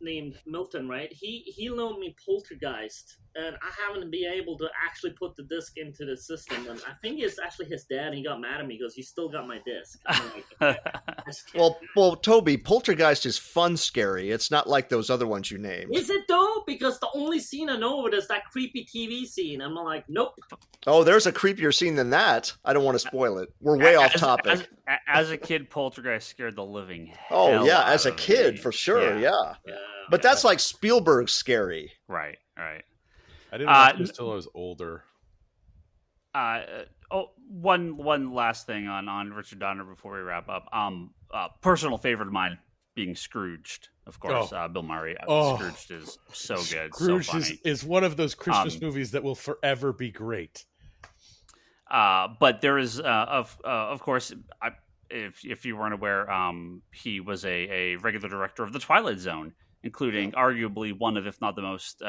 S5: named Milton, right? He loaned me Poltergeist, and I haven't been able to actually put the disc into the system. And I think it's actually his dad. And he got mad at me because he still got my disc. Like,
S3: well, Toby, Poltergeist is fun, scary. It's not like those other ones you named.
S5: Is it though? Because the only scene I know of it is that creepy TV scene. I'm like, nope.
S3: Oh, there's a creepier scene than that. I don't want to spoil it. We're way off topic.
S1: As a kid, Poltergeist scared the living hell
S3: Oh yeah,
S1: out
S3: as a
S1: of
S3: kid
S1: me.
S3: for sure. Yeah.
S5: Yeah.
S3: But that's like Spielberg scary.
S1: Right.
S2: I didn't watch this till I was older.
S1: One last thing on Richard Donner before we wrap up. Personal favorite of mine being Scrooged, of course. Bill Murray. Scrooged is so good,
S2: Scrooge
S1: so funny.
S2: is one of those Christmas movies that will forever be great.
S1: But there is, of course, if you weren't aware, he was a regular director of The Twilight Zone, including arguably one of, if not the most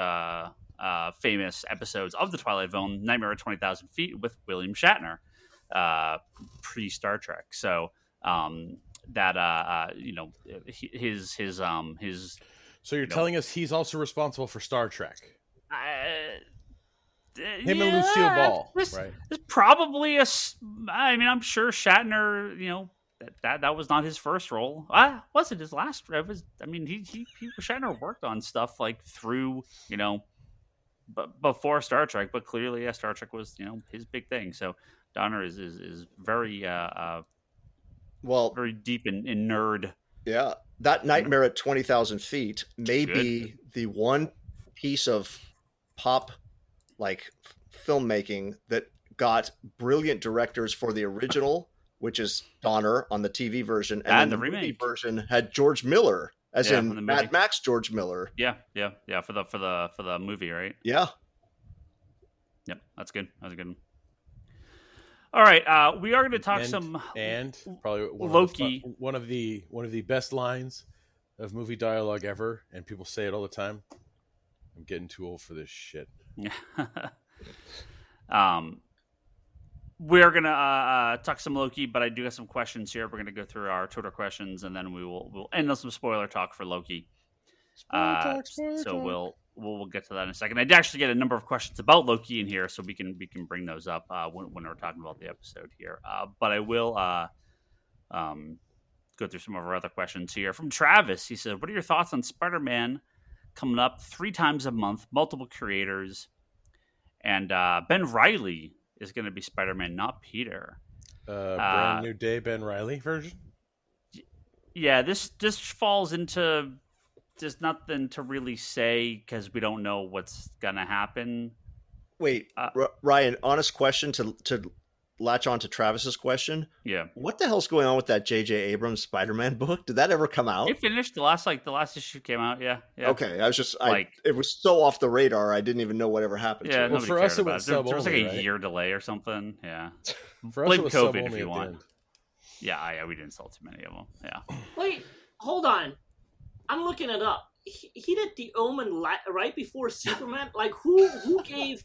S1: famous episodes of The Twilight Zone, Nightmare at 20,000 Feet, with William Shatner, pre-Star Trek. So his.
S2: So you're telling us he's also responsible for Star Trek? Him and Lucille Ball, right?
S1: There's probably I'm sure Shatner, that was not his first role. Was it his last? Shatner worked on stuff like through, before Star Trek, but clearly, Star Trek was, his big thing. So Donner is very, very deep in nerd.
S3: Yeah, that Nightmare at 20,000 Feet may be the one piece of pop filmmaking that got brilliant directors for the original, which is Donner on the TV version, and then the remake movie version had George Miller, as in Mad Max George Miller.
S1: Yeah, for the movie, right?
S3: Yeah.
S1: Yep, that's good. That was a good one. All right, we are going to talk
S2: and probably
S1: Loki.
S2: One of the best lines of movie dialogue ever, and people say it all the time. I'm getting too old for this shit.
S1: We're gonna talk some Loki, but I do have some questions here. We're gonna go through our Twitter questions, and then we'll end on some spoiler talk for Loki.
S2: Spoiler
S1: so
S2: talk.
S1: we'll get to that in a second. I did actually get a number of questions about Loki in here, so we can bring those up when we're talking about the episode here. But I will go through some of our other questions here. From Travis, he said, "What are your thoughts on Spider-Man coming up 3 times a month, multiple creators, and Ben Reilly is going to be Spider-Man, not Peter."
S2: Brand new day, Ben Reilly version.
S1: Yeah, this falls into just nothing to really say because we don't know what's going to happen.
S3: Wait, Ryan, honest question to latch on to Travis's question.
S1: Yeah.
S3: What the hell's going on with that J.J. Abrams Spider-Man book? Did that ever come out?
S1: It finished. The last issue came out. Yeah.
S3: Okay. I was just, it was so off the radar. I didn't even know whatever happened.
S1: Yeah.
S2: Well, for us, it was
S1: there was like a year delay or something. Yeah.
S2: For us, it was
S1: COVID
S2: sub-only
S1: if you want. Yeah, we didn't sell too many of them. Yeah.
S5: Wait, hold on. I'm looking it up. He did The Omen right before Superman. Like, who gave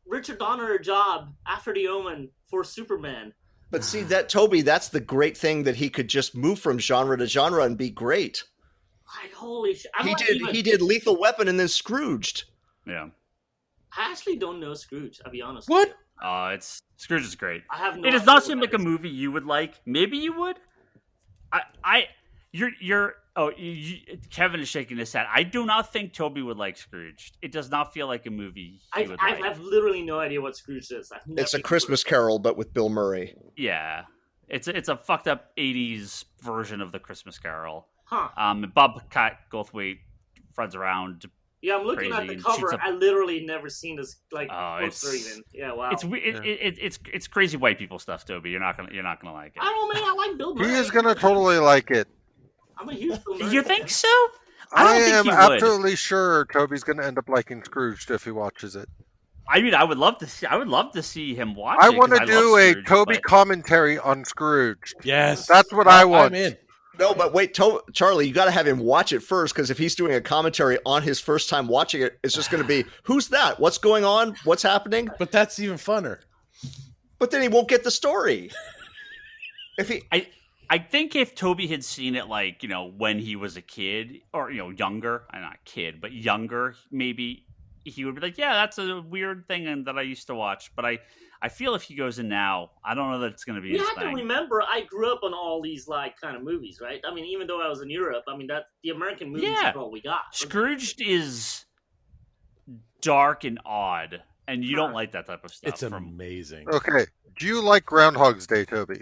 S5: Richard Donner a job after The Omen for Superman?
S3: But see, that Toby, that's the great thing, that he could just move from genre to genre and be great.
S5: Like, holy shit.
S3: He did Lethal Weapon and then Scrooged.
S1: Yeah.
S5: I actually don't know Scrooge, I'll be honest.
S2: What?
S1: It's Scrooge is great.
S5: I have no
S1: It does
S5: idea
S1: not
S5: what
S1: seem
S5: that
S1: like a
S5: is.
S1: movie you would like. Maybe you would. Kevin is shaking his head. I do not think Toby would like Scrooge. It does not feel like a movie he would
S5: I
S1: like.
S5: have literally no idea what Scrooge is.
S3: It's a Christmas Carol, but with Bill Murray.
S1: Yeah, it's a fucked up '80s version of the Christmas Carol.
S5: Huh.
S1: Bob Goldthwait runs around.
S5: Yeah, I'm looking at
S1: crazy
S5: the
S1: and
S5: cover.
S1: shoots up-
S5: I literally never seen this poster
S1: it's-
S5: even. Yeah, wow.
S1: It's crazy white people stuff, Toby. You're not gonna like it.
S5: I don't know, man. I like Bill Murray.
S4: He is gonna totally like it.
S5: I'm a huge Bill Murray
S1: You
S5: fan.
S1: think so?
S4: I
S1: don't think
S4: am
S1: he would.
S4: absolutely sure Toby's gonna end up liking Scrooged if he watches it.
S1: I mean, I would love to see him watch
S4: I
S1: it.
S4: want to
S1: 'cause
S4: do
S1: love
S4: a
S1: Scrooge,
S4: Toby
S1: but-
S4: commentary on Scrooge.
S2: Yes,
S4: That's what I want.
S2: I'm in.
S3: No, but wait, Charlie, you got to have him watch it first, because if he's doing a commentary on his first time watching it, it's just going to be, who's that? What's going on? What's happening?
S2: But that's even funner.
S3: But then he won't get the story. If he,
S1: I think if Toby had seen it, like, when he was a kid, or, younger, not kid, but younger, maybe he would be like, yeah, that's a weird thing that I used to watch. But I feel if he goes in now, I don't know that it's going to be
S5: You
S1: his
S5: have to
S1: thing.
S5: remember, I grew up on all these kind of movies, right? I mean, even though I was in Europe, I mean that the American movies
S1: Yeah.
S5: is all we got.
S1: Scrooged is dark and odd, and you don't like that type of stuff.
S2: It's amazing.
S4: Okay. Do you like Groundhog's Day, Toby?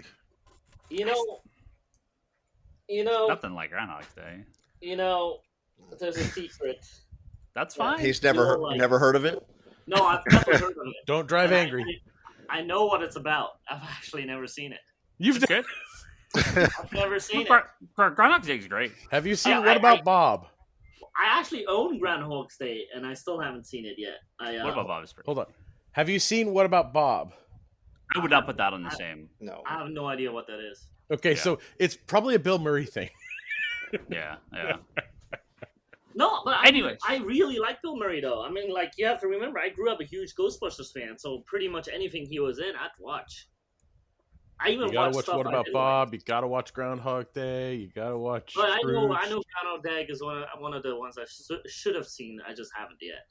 S5: You know,
S1: Nothing like Groundhog's Day.
S5: there's a secret.
S1: That's
S5: Yeah.
S1: fine.
S3: he's never heard of it.
S5: No, I've never heard of it.
S2: Don't drive
S5: And
S2: angry.
S5: I know what it's about. I've actually never seen it.
S2: You've
S1: It's good.
S5: I've never seen it.
S1: Groundhog's Day is great.
S2: Have you seen
S5: Yeah,
S2: What About Bob?
S5: I actually own Groundhog's Day, and I still haven't seen it yet.
S1: What about Bob Esponja?
S2: Hold on. Have you seen What About Bob?
S1: I would not put that on the same.
S3: No.
S5: I have no idea what that is.
S2: Okay,
S1: Yeah.
S2: so it's probably a Bill Murray thing.
S1: Yeah.
S5: No, but
S1: Anyways.
S5: I really like Bill Murray, though. I mean, you have to remember, I grew up a huge Ghostbusters fan, so pretty much anything he was in, I'd watch. I even
S2: You gotta
S5: watched
S2: watch
S5: stuff
S2: What
S5: I
S2: About
S5: didn't
S2: Bob.
S5: like.
S2: You gotta watch Groundhog Day. You gotta watch.
S5: But I know
S2: Scrooge.
S5: Groundhog Day is one of the ones I should have seen. I just haven't yet.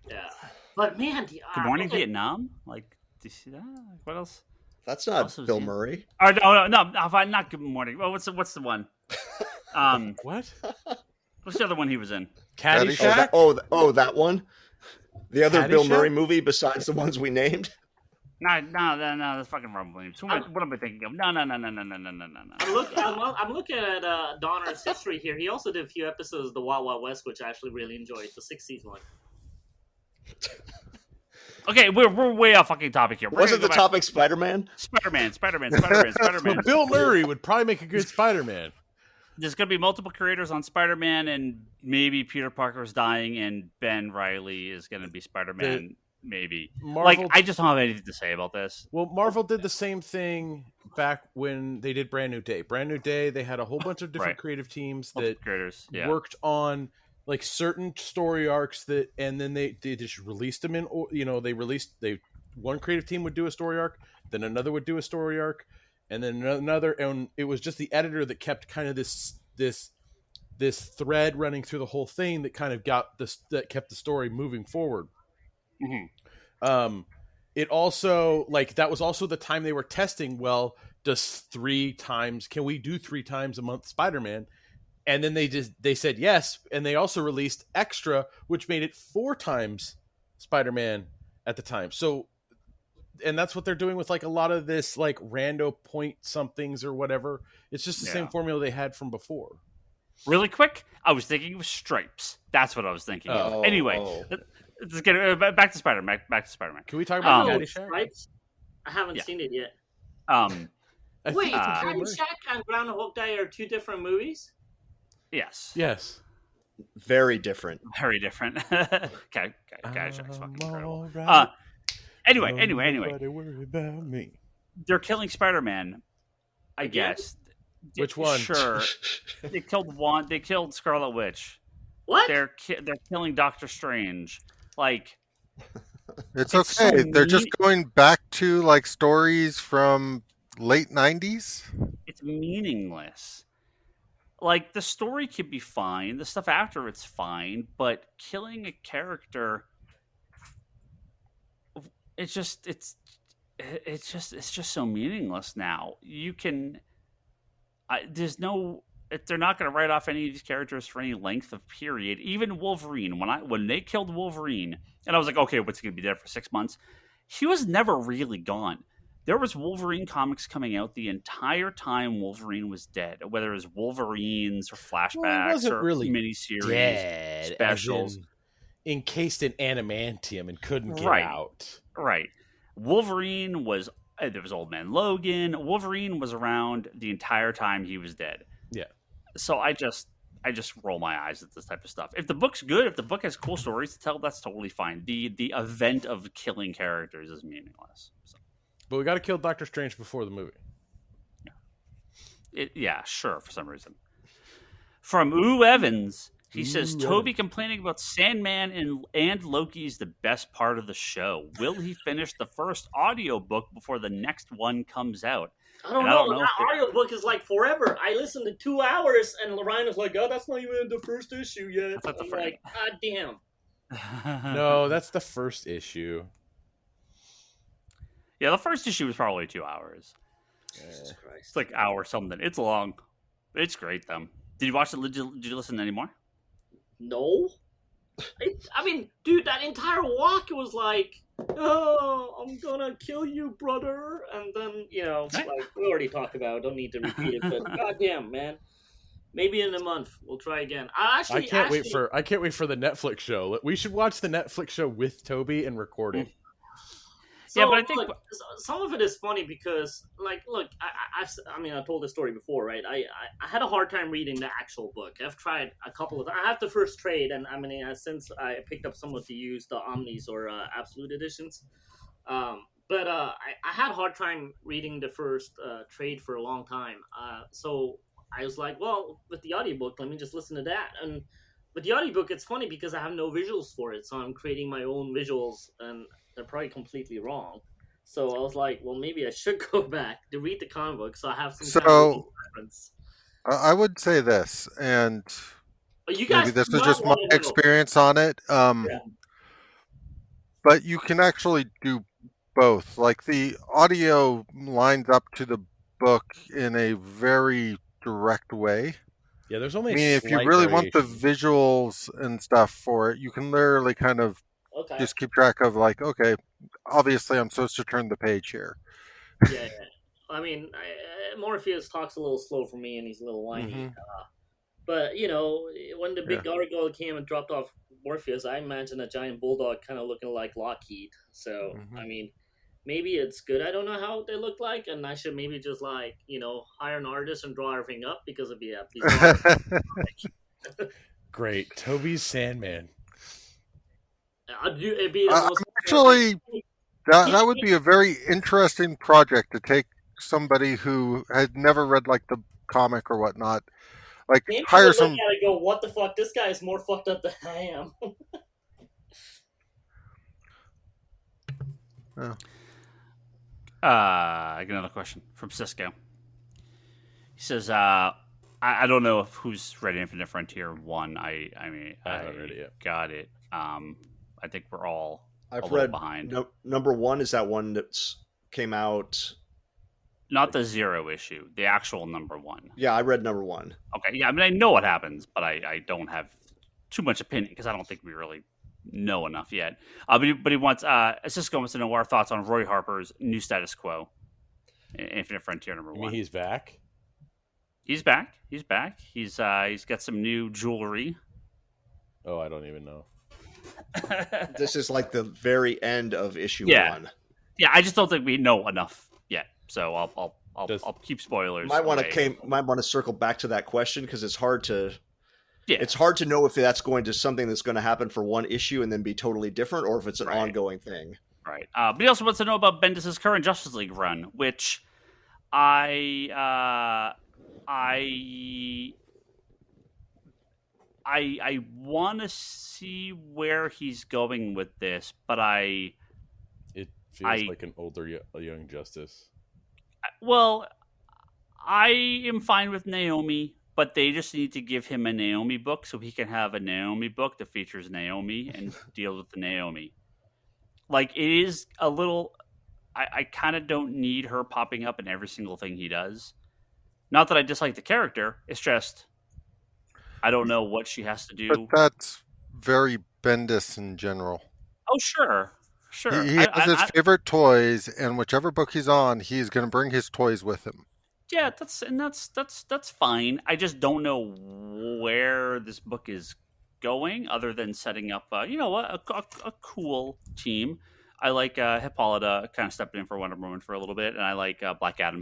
S5: Yeah, but man,
S1: Good Morning
S5: okay.
S1: Vietnam. Like, do you see that? Like, what else?
S3: That's not
S1: Also
S3: Bill
S1: seen-
S3: Murray.
S1: Oh no, not Good Morning. Well, what's the one?
S2: What?
S1: What's the other one he was in?
S2: Caddyshack.
S3: That one? The other Bill
S2: Caddyshack?
S3: Murray movie besides the ones we named?
S1: No, that's fucking rumbling. So what am I thinking of? No.
S5: I'm looking at Donner's history here. He also did a few episodes of The Wild Wild West, which I actually really enjoyed. The 60s one.
S1: Okay, we're way off fucking topic here. We're
S3: Wasn't the
S1: gonna go back-
S3: topic Spider-Man?
S1: Spider-Man.
S2: Bill Murray would probably make a good Spider-Man.
S1: There's going to be multiple creators on Spider-Man, and maybe Peter Parker's dying, and Ben Reilly is going to be Spider-Man. Maybe.
S2: Marvel-
S1: I just don't have anything to say about this.
S2: Well, Marvel did the same thing back when they did Brand New Day. Brand New Day, they had a whole bunch of different
S1: Right.
S2: creative teams that
S1: Multiple creators. Yeah.
S2: worked on like certain story arcs that, and then they just released them in. One creative team would do a story arc, then another would do a story arc, and then another, and it was just the editor that kept kind of this thread running through the whole thing that kind of that kept the story moving forward.
S1: Mhm.
S2: It also, like, that was also the time they were testing, well, can we do 3 times a month Spider-Man? And then they said yes, and they also released Extra, which made it 4 times Spider-Man at the time. So, and that's what they're doing with like a lot of this like rando point somethings or whatever. It's just the same formula they had from before.
S1: Really quick, I was thinking of Stripes. That's what I was thinking of. Anyway, let's get back to Spider-Man. Back to Spider-Man.
S2: Can we talk about
S5: Oh,
S2: Caddyshack?
S5: right? I haven't
S1: Yeah.
S5: seen it yet.
S2: I
S5: Wait,
S2: think it's a Bill Murray.
S5: Caddyshack and Groundhog Day are 2 different movies?
S1: Yes.
S2: Yes.
S3: Very different.
S1: Very different. Caddyshack's fucking incredible.
S2: Alright.
S1: Anyway.
S2: Nobody worry about me.
S1: They're killing Spider-Man, I
S5: Again?
S1: guess.
S2: Which one?
S1: Sure. They killed one. They killed Scarlet Witch.
S5: What?
S1: They're killing Doctor Strange. Like,
S4: It's
S1: It's so
S4: okay. They're just
S1: mean-
S4: going back to like stories from late 90s.
S1: it's meaningless. Like, the story could be fine. The stuff after it's fine, but killing a character, it's just so meaningless now. You can, there's no. They're not going to write off any of these characters for any length of period. Even Wolverine, when they killed Wolverine, and I was like, okay, what's he going to be dead for 6 months? He was never really gone. There was Wolverine comics coming out the entire time Wolverine was dead, whether it was Wolverines or flashbacks
S2: wasn't
S1: or
S2: really
S1: miniseries,
S2: Dead,
S1: specials.
S2: as in encased in adamantium and couldn't get
S1: Right.
S2: out.
S1: Right. Wolverine was, there was Old Man Logan. Wolverine was around the entire time he was dead.
S2: Yeah.
S1: So I just roll my eyes at this type of stuff. If the book's good, if the book has cool stories to tell, that's totally fine. The event of killing characters is meaningless. So,
S2: But we got to kill Doctor Strange before the movie.
S1: yeah, sure, for some reason. From Ooh Evans, he says,
S2: Ooh,
S1: Toby
S2: Evans.
S1: complaining about Sandman and Loki is the best part of the show. Will he finish the first audiobook before the next one comes out?
S5: I don't
S1: And I
S5: know.
S1: don't know
S5: That
S1: if
S5: audiobook is like forever. I listened to 2 hours, and Ryan was like, "Oh, that's not even the first issue yet."
S1: That's not the
S5: I'm
S1: first.
S5: like, "God damn!"
S2: No, that's the first issue.
S1: Yeah, the first issue was probably 2 hours.
S5: Jesus
S1: It's
S5: Christ!
S1: like hour something. It's long. It's great, though. Did you watch it? Did you listen to any more?
S5: No. I mean, dude, that entire walk was like, "Oh, I'm gonna kill you, brother," and then like we already talked about. Don't need to repeat it, but goddamn, man. Maybe in a month we'll try again. I
S2: can't wait for the Netflix show. We should watch the Netflix show with Toby and record it.
S5: So,
S1: Yeah, but I think-
S5: look, some of it is funny because, like, look, I told this story before, right? I had a hard time reading the actual book. I've tried a couple of. I have the first trade, and since I picked up some of the used Omnis or Absolute editions, but I had a hard time reading the first trade for a long time. So I was like, well, with the audiobook, let me just listen to that. And with the audiobook, it's funny because I have no visuals for it, so I'm creating my own visuals, and they're probably completely wrong. So I was like, well, maybe I should go back to read the comic book so I have some kind of reference.
S4: I would say this, and
S5: But you guys
S4: maybe this
S5: do
S4: is
S5: not
S4: just my
S5: want to know.
S4: experience on it. But you can actually do both. Like the audio lines up to the book in a very direct way.
S2: Yeah, there's only.
S4: I mean, if you really want the visuals and stuff for it, you can literally kind of
S5: Okay.
S4: just keep track of like, okay, obviously I'm supposed to turn the page here.
S5: Yeah. I mean, Morpheus talks a little slow for me, and he's a little whiny.
S4: Mhm.
S5: But when the big gargoyle came and dropped off Morpheus, I imagine a giant bulldog kind of looking like Lockheed. So
S4: Mhm.
S5: I mean, maybe it's good. I don't know how they look like, and I should maybe just hire an artist and draw everything up because it'd be
S2: Great, Toby's Sandman.
S5: it'd be the most
S4: Actually, that would be a very interesting project to take somebody who had never read like the comic or whatnot, like
S5: Maybe
S4: hire
S5: look
S4: some.
S5: at it and go, what the fuck? This guy is more fucked up than I am.
S1: I get another question from Cisco. He says, I don't know who's read Infinite Frontier 1. I
S2: haven't read it yet.
S1: Got it. I think we're all
S3: I've
S1: a little
S3: read
S1: behind.
S3: number one. Is that one that's came out?
S1: Not the 0 issue, the actual number 1.
S3: Yeah, I read number one.
S1: Okay, yeah, I mean, I know what happens, but I don't have too much opinion because I don't think we really know enough yet. But he wants, Cisco wants to know our thoughts on Roy Harper's new status quo, Infinite Frontier number
S2: You
S1: 1.
S2: mean he's back?
S1: He's back. He's back. He's got some new jewelry.
S2: Oh, I don't even know.
S3: This is like the very end of issue
S1: Yeah.
S3: one.
S1: Yeah, I just don't think we know enough yet. So I'll keep spoilers.
S3: Might want
S1: away.
S3: to circle back to that question because it's hard to.
S1: Yeah.
S3: It's hard to know if that's going to something that's going to happen for one issue and then be totally different, or if it's an
S1: Right.
S3: ongoing thing.
S1: Right. But he also wants to know about Bendis' current Justice League run, which I want to see where he's going with this, but
S2: It feels like an older Young Justice.
S1: well, I am fine with Naomi, but they just need to give him a Naomi book so he can have a Naomi book that features Naomi and deals with the Naomi. Like, it is a little. I kind of don't need her popping up in every single thing he does. Not that I dislike the character. It's just I don't know what she has to do.
S4: But that's very Bendis in general.
S1: Oh, sure.
S4: He has his favorite toys, and whichever book he's on, he's going to bring his toys with him.
S1: Yeah, that's fine. I just don't know where this book is going, other than setting up, a cool team. I like Hippolyta kind of stepping in for Wonder Woman for a little bit, and I like Black Adam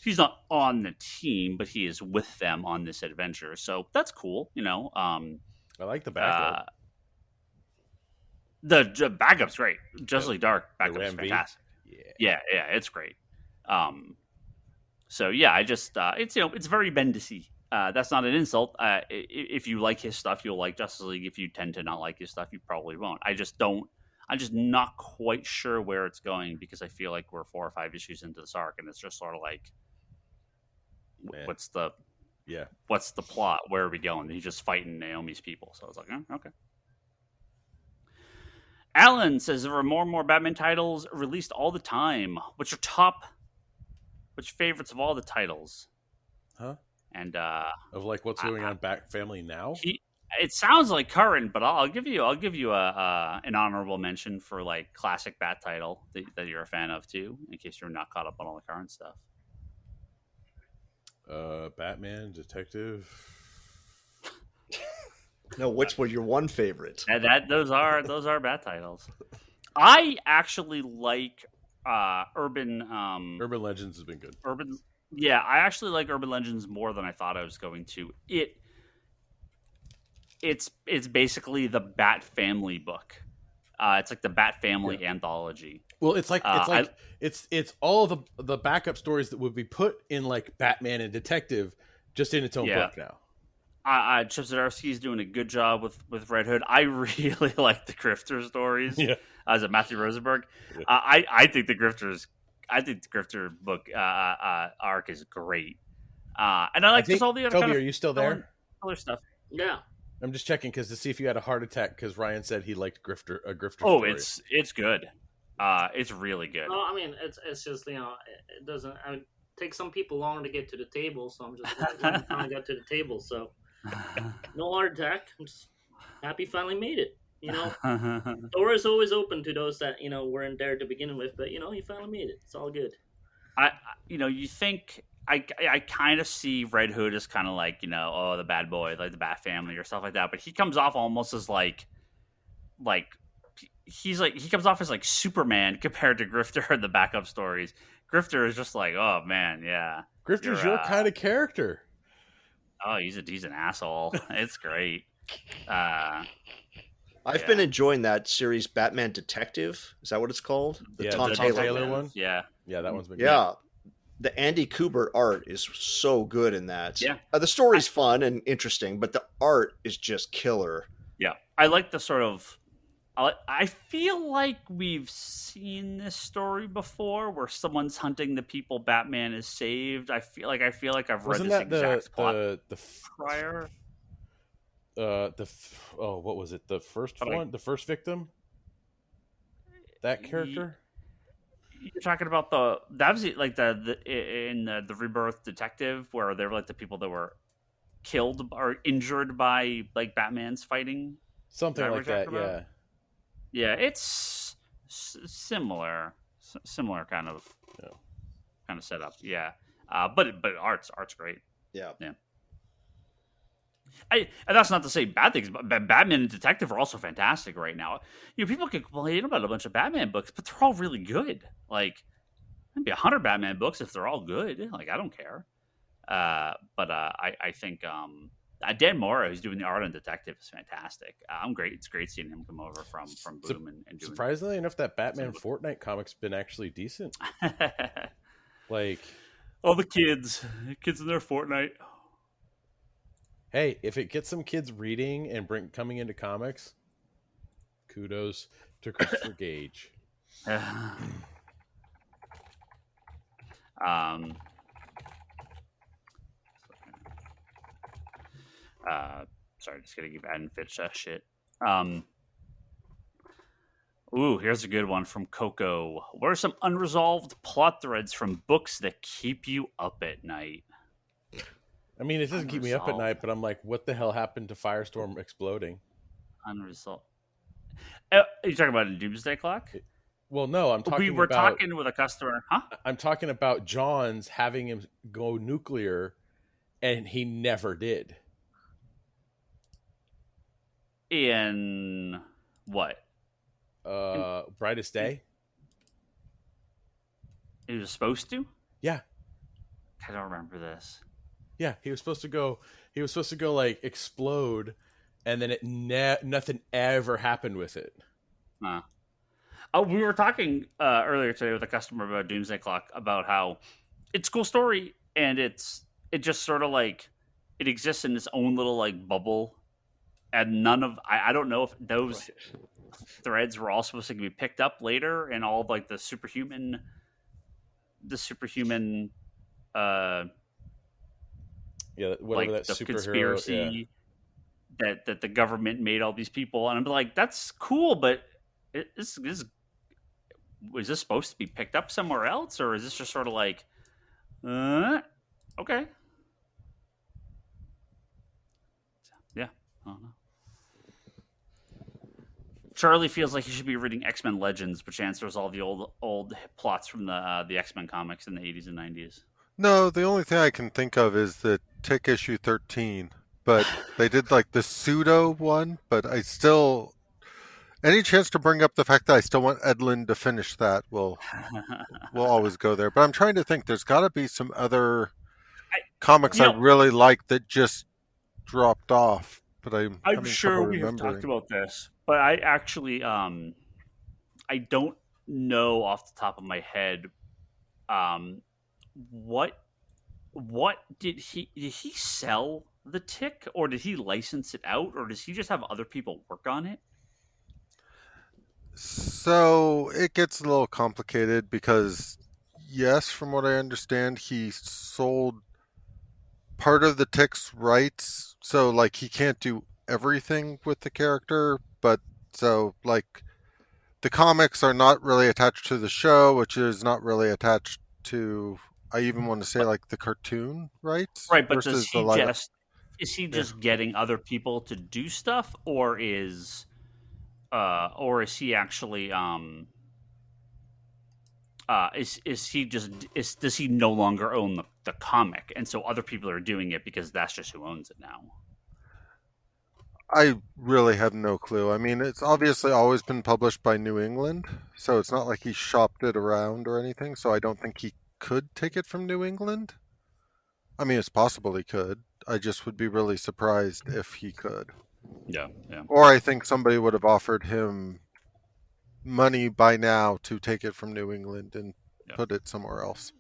S1: he's not on the team, but he is with them on this adventure, so that's cool.
S2: I like the backup.
S1: The backup's great. Justice League Dark backup's fantastic. Yeah, it's great. So yeah, I just it's very Bendis-y. That's not an insult. If you like his stuff, you'll like Justice League. If you tend to not like his stuff, you probably won't. I'm just not quite sure where it's going, because I feel like we're 4 or 5 issues into this arc, and it's just sort of like, what's the plot? Where are we going? He's just fighting Naomi's people. So I was like, okay. Alan says there are more and more Batman titles released all the time. Which favorites of all the titles?
S2: Huh?
S1: And
S2: of like what's going on Bat Family now?
S1: It sounds like current, but I'll give you an honorable mention for like classic Bat title that you're a fan of too, in case you're not caught up on all the current stuff.
S2: Batman, Detective.
S3: No, which was your one favorite?
S1: Those are Bat titles. I actually like Urban
S2: Legends has been good.
S1: I actually like Urban Legends more than I thought I was going to. It's basically the Bat Family book. It's like the Bat Family anthology.
S2: Well, it's all the backup stories that would be put in like Batman and Detective, just in its own book now.
S1: Chip Zdarsky's doing a good job with Red Hood. I really like the Grifter stories. As a Matthew Rosenberg. Yeah. I think the Grifter book arc is great. And I like just all the other
S2: Toby, are you still there?
S1: Other stuff. Yeah.
S2: I'm just checking to see if you had a heart attack, because Ryan said he liked a Grifter
S1: story.
S2: It's
S1: good. It's really good.
S5: Well, I mean, it's just, it doesn't. I mean, take some people longer to get to the table, so I'm just glad I got to the table. So no heart attack. I'm just happy finally made it. Door is always open to those that weren't there to begin with, but he finally made it. It's all good.
S1: You think I kind of see Red Hood as kind of like the bad boy, like the Bat Family or stuff like that, but he comes off almost as like he comes off as like Superman compared to Grifter and the backup stories. Grifter is just like, oh man, yeah,
S2: Grifter's your kind of character.
S1: Oh, he's an asshole. It's great.
S3: I've been enjoying that series, Batman Detective. Is that what it's called? The Tom Taylor
S1: one. Yeah,
S2: that one's been
S3: good. Yeah, the Andy Kubert art is so good in that.
S1: Yeah,
S3: the story's fun and interesting, but the art is just killer.
S1: Yeah, I like the sort of. I feel like we've seen this story before, where someone's hunting the people Batman is saved. I feel like I've read this exact plot prior.
S2: What was it? The first one, the first victim. That character.
S1: You're talking about that was like in the Rebirth Detective, where they were like the people that were killed or injured by like Batman's fighting.
S2: Something like that. Yeah.
S1: Yeah, it's similar kind of setup. Yeah, but art's great.
S3: Yeah.
S1: And that's not to say bad things, but Batman and Detective are also fantastic right now. People can complain about a bunch of Batman books, but they're all really good. Like, maybe 100 Batman books if they're all good. Like, I don't care. But I think Dan Mora, who's doing the art on Detective, is fantastic. It's great seeing him come over from Boom and doing.
S2: Surprisingly enough, that Batman Fortnite comic's been actually decent. Like,
S1: All the kids in their Fortnite.
S2: hey, if it gets some kids reading and coming into comics, kudos to Christopher Gage.
S1: Sorry, just gonna keep adding Fitch shit. Ooh, here's a good one from Coco. What are some unresolved plot threads from books that keep you up at night?
S2: I mean, it doesn't keep me up at night, but I'm like, what the hell happened to Firestorm exploding?
S1: Unresolved. Are you talking about a Doomsday Clock?
S2: Well, no, I'm talking.
S1: We were talking with a customer, huh?
S2: I'm talking about John's having him go nuclear, and he never did.
S1: In what?
S2: Brightest Day.
S1: He was supposed to.
S2: Yeah,
S1: I don't remember this.
S2: Yeah, he was supposed to go. He was supposed to go like explode, and then nothing ever happened with it.
S1: We were talking earlier today with a customer about Doomsday Clock about how it's a cool story, and it just sort of like it exists in its own little like bubble, and none of I don't know if those threads were all supposed to be picked up later, and all of, like the superhuman
S2: yeah, whatever
S1: like
S2: that
S1: the
S2: superhero,
S1: conspiracy that the government made all these people, and I'm like, that's cool, but is this supposed to be picked up somewhere else, or is this just sort of like, okay, yeah, I don't know. Charlie feels like he should be reading X-Men Legends, which answers all the old plots from the X-Men comics in the 80s and 90s.
S4: No, the only thing I can think of is the Tick issue 13, but they did like the pseudo one, but I still, any chance to bring up the fact that I still want Edlin to finish that will always go there. But I'm trying to think, there's got to be some other comics I really like that just dropped off, but I'm
S1: sure we have talked about this, but I actually I don't know off the top of my head what did he sell the Tick, or did he license it out, or does he just have other people work on it?
S4: So it gets a little complicated because, yes, from what I understand, he sold part of the Tick's rights, so like he can't do everything with the character, but so like the comics are not really attached to the show, which is not really attached to, I even want to say, like the cartoon rights,
S1: right? But is he just getting other people to do stuff, or is he actually does he no longer own the comic, and so other people are doing it because that's just who owns it now?
S4: I really have no clue. I mean, it's obviously always been published by New England, so it's not like he shopped it around or anything, so I don't think he could take it from New England. I mean, it's possible he could. I just would be really surprised if he could.
S1: Yeah.
S4: Or I think somebody would have offered him money by now to take it from New England and put it somewhere else.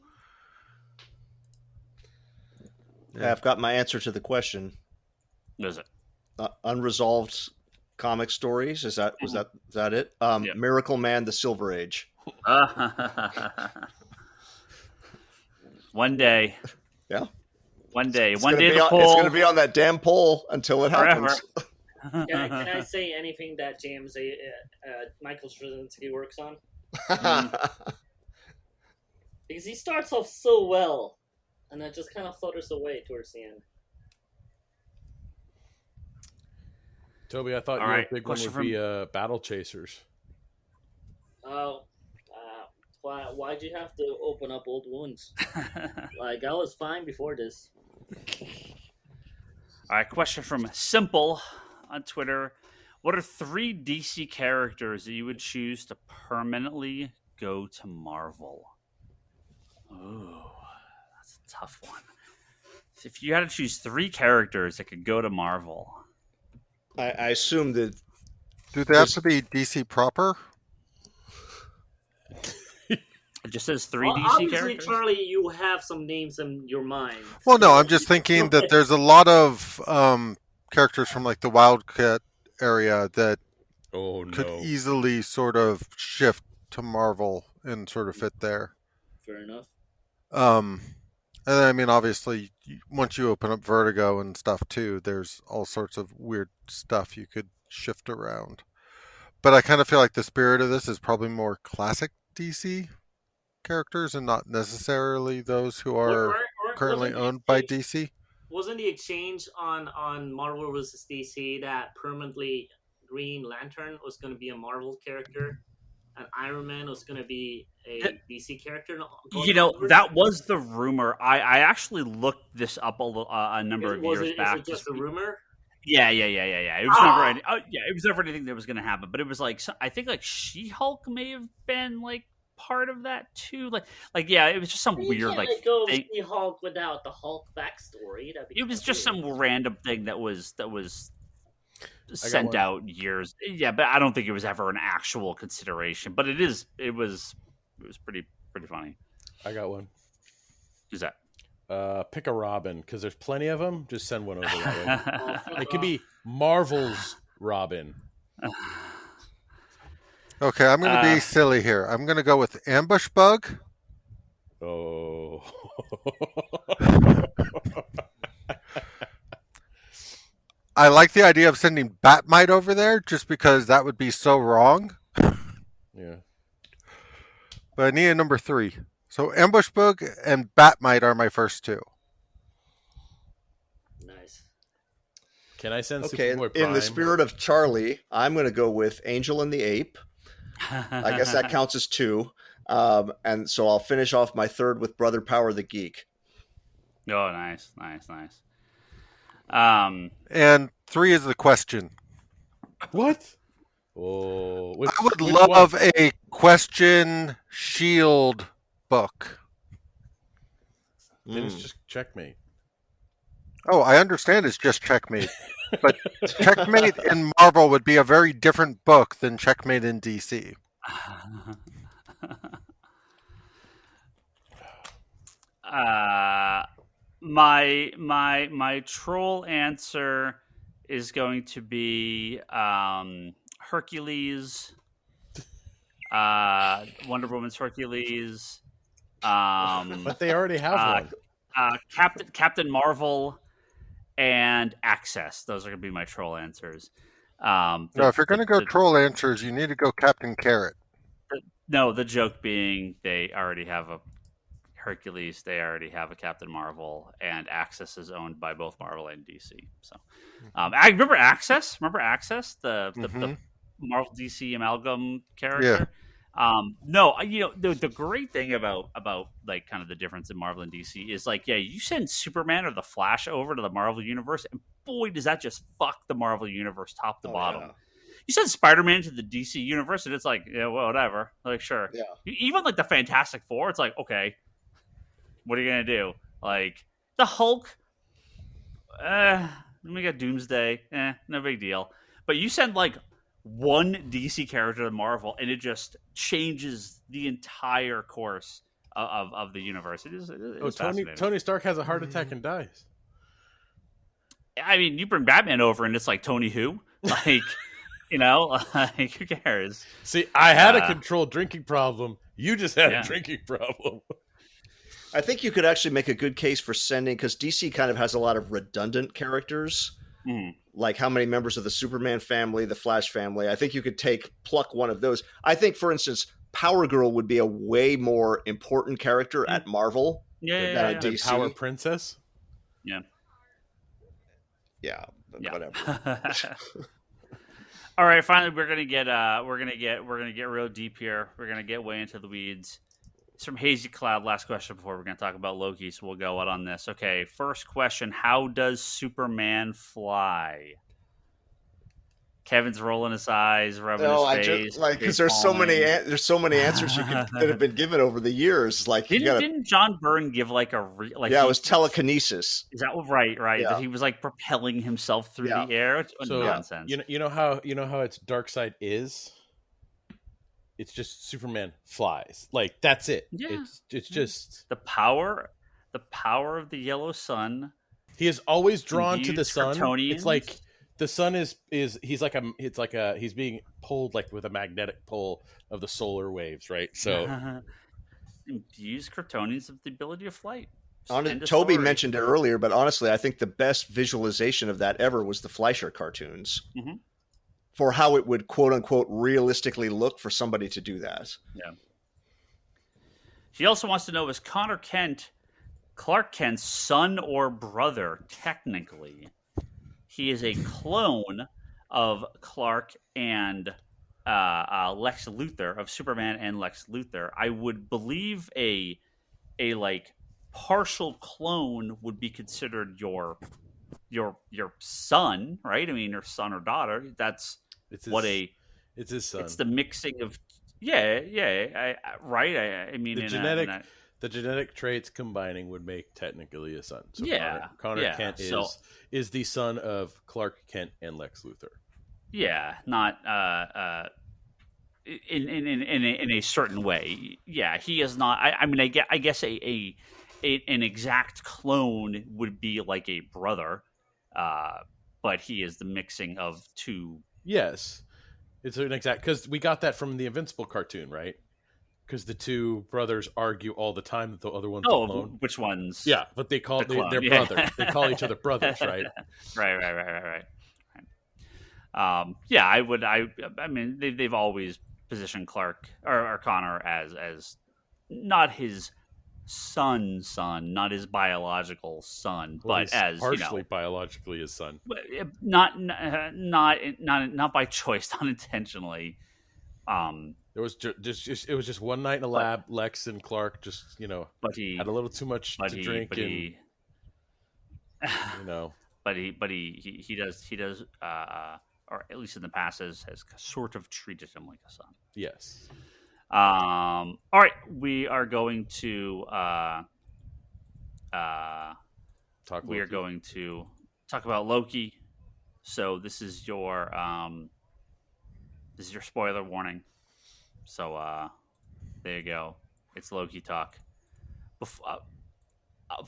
S3: Yeah, I've got my answer to the question.
S1: What is it?
S3: Unresolved comic stories. Was that it? Miracle Man: The Silver Age.
S1: One day.
S3: Yeah.
S1: One day.
S3: It's going to be on that damn pole until it happens.
S5: Can I say anything that James Michael Straczynski works on? Because he starts off so well, and then just kind of flutters away towards the end.
S2: Toby, I thought your big one would be Battle Chasers.
S5: Oh, why'd you have to open up old wounds? Like, I was fine before this.
S1: All right, question from Simple on Twitter. What are 3 DC characters that you would choose to permanently go to Marvel? Oh, that's a tough one. If you had to choose 3 characters that could go to Marvel,
S3: I assume that.
S4: Do they have to be DC proper?
S1: It just says three
S5: Well,
S1: DC
S5: obviously,
S1: characters.
S5: Charlie, you have some names in your mind.
S4: Well, no, I'm just thinking that there's a lot of characters from like the Wildcat area that
S2: Oh
S4: could
S2: no.
S4: easily sort of shift to Marvel and sort of fit there.
S5: Fair enough.
S4: And I mean, obviously, once you open up Vertigo and stuff too, there's all sorts of weird stuff you could shift around. But I kind of feel like the spirit of this is probably more classic DC characters and not necessarily those who are currently owned by DC.
S5: Wasn't the exchange on Marvel vs. DC that permanently Green Lantern was going to be a Marvel character and Iron Man was going to be a DC character?
S1: That was the rumor. I actually looked this up a number of years back.
S5: Is it just a rumor?
S1: Yeah. It was it was never anything that was going to happen. But it was like, I think like She-Hulk may have been like part of that too. Like yeah, it was just some weird like
S5: go
S1: thing.
S5: She-Hulk without the Hulk backstory.
S1: It was just some random thing that was sent out years. Yeah, but I don't think it was ever an actual consideration. But it was pretty funny.
S2: I got one.
S1: Who's that?
S2: Pick a Robin, because there's plenty of them. Just send one over that way. It could be Marvel's Robin.
S4: Okay, I'm going to be silly here. I'm going to go with Ambush Bug.
S2: Oh.
S4: I like the idea of sending Batmite over there just because that would be so wrong.
S2: Yeah.
S4: But I need a number 3. So Ambush Bug and Batmite are my first two.
S5: Nice.
S2: Can I send
S3: Okay,
S2: Superboy Prime?
S3: in the spirit of Charlie, I'm going to go with Angel and the Ape. I guess that counts as 2. And so I'll finish off my third with Brother Power the Geek.
S1: Oh, nice.
S4: And 3 is the question.
S2: What? Oh,
S4: I would love a question shield book.
S2: Then it's just Checkmate.
S4: Oh, I understand it's just Checkmate. But Checkmate in Marvel would be a very different book than Checkmate in DC.
S1: My troll answer is going to be Hercules, Wonder Woman's Hercules.
S2: But they already have one.
S1: Captain Marvel and Access. Those are going to be my troll answers.
S4: If you're going to go troll answers, you need to go Captain Carrot.
S1: The joke being they already have a Hercules, they already have a Captain Marvel, and Access is owned by both Marvel and DC. So, I remember Access. The Marvel DC amalgam character. The great thing about like kind of the difference in Marvel and DC is like, yeah, you send Superman or the Flash over to the Marvel universe, and boy, does that just fuck the Marvel universe top to bottom. Yeah. You send Spider-Man to the DC universe, and it's like, yeah, well, whatever. Like, sure. Yeah. Even like the Fantastic Four, it's like, okay, what are you gonna do? Like the Hulk, we got Doomsday, no big deal. But you send like one DC character to Marvel, and it just changes the entire course of the universe. It is
S2: Tony Stark has a heart attack and dies.
S1: I mean, you bring Batman over, and it's like Tony who? Like, like, who cares?
S2: See, I had a controlled drinking problem. You just had a drinking problem.
S3: I think you could actually make a good case for sending, because DC kind of has a lot of redundant characters. Like how many members of the Superman family, the Flash family. I think you could pluck one of those. I think, for instance, Power Girl would be a way more important character at Marvel than at DC.
S2: Power Princess?
S3: Yeah, whatever.
S1: All right, finally we're gonna get real deep here. We're gonna get way into the weeds. It's from Hazy Cloud. Last question before we're gonna talk about Loki, so we'll go out on this. Okay, first question: how does Superman fly? Kevin's rolling his eyes, rubbing his face.
S3: Because there's so many answers that have been given over the years. Like,
S1: didn't John Byrne give like
S3: it was telekinesis.
S1: Is that right?
S3: Yeah.
S1: That he was like propelling himself through the air.
S2: So
S1: nonsense.
S2: You know how it's Darkseid is. it's just Superman flies. Like that's it.
S1: Yeah.
S2: It's just
S1: the power of the yellow sun.
S2: he is always drawn to the
S1: Imbues
S2: sun.
S1: Kryptonians.
S2: It's like the sun is he's being pulled like with a magnetic pull of the solar waves, right? So
S1: imbues Kryptonians with the ability of flight.
S3: Toby mentioned it earlier, but honestly, I think the best visualization of that ever was the Fleischer cartoons.
S1: Mm-hmm.
S3: For how it would, quote unquote, realistically look for somebody to do that.
S1: Yeah. He also wants to know, is Connor Kent Clark Kent's son or brother? Technically, he is a clone of Clark and Lex Luthor, of Superman and Lex Luthor. I would believe a like partial clone would be considered your son, right? I mean, your son or daughter. It's
S2: his son.
S1: It's the mixing of right. I mean,
S2: the genetic traits combining would make technically a son. So
S1: yeah,
S2: Connor Kent is the son of Clark Kent and Lex Luthor.
S1: Yeah, not in a certain way. Yeah, he is not. I mean, I guess an exact clone would be like a brother, but he is the mixing of two.
S2: Yes, it's an exact, because we got that from the Invincible cartoon, right? Because the two brothers argue all the time that the other one's a clone.
S1: Which ones?
S2: Yeah, but they're brothers. They call each other brothers, right?
S1: Right. Yeah, I would. I mean, they've always positioned Clark or Connor as not his son, not his biological son, but as
S2: partially biologically his son.
S1: Not by choice, not intentionally.
S2: It was just one night in a lab. Lex and Clark just
S1: but he
S2: had a little too much to drink,
S1: but he does or at least in the past has sort of treated him like a son.
S2: Yes.
S1: All right, we are going to going to talk about Loki. So this is your spoiler warning. So there you go. It's Loki talk.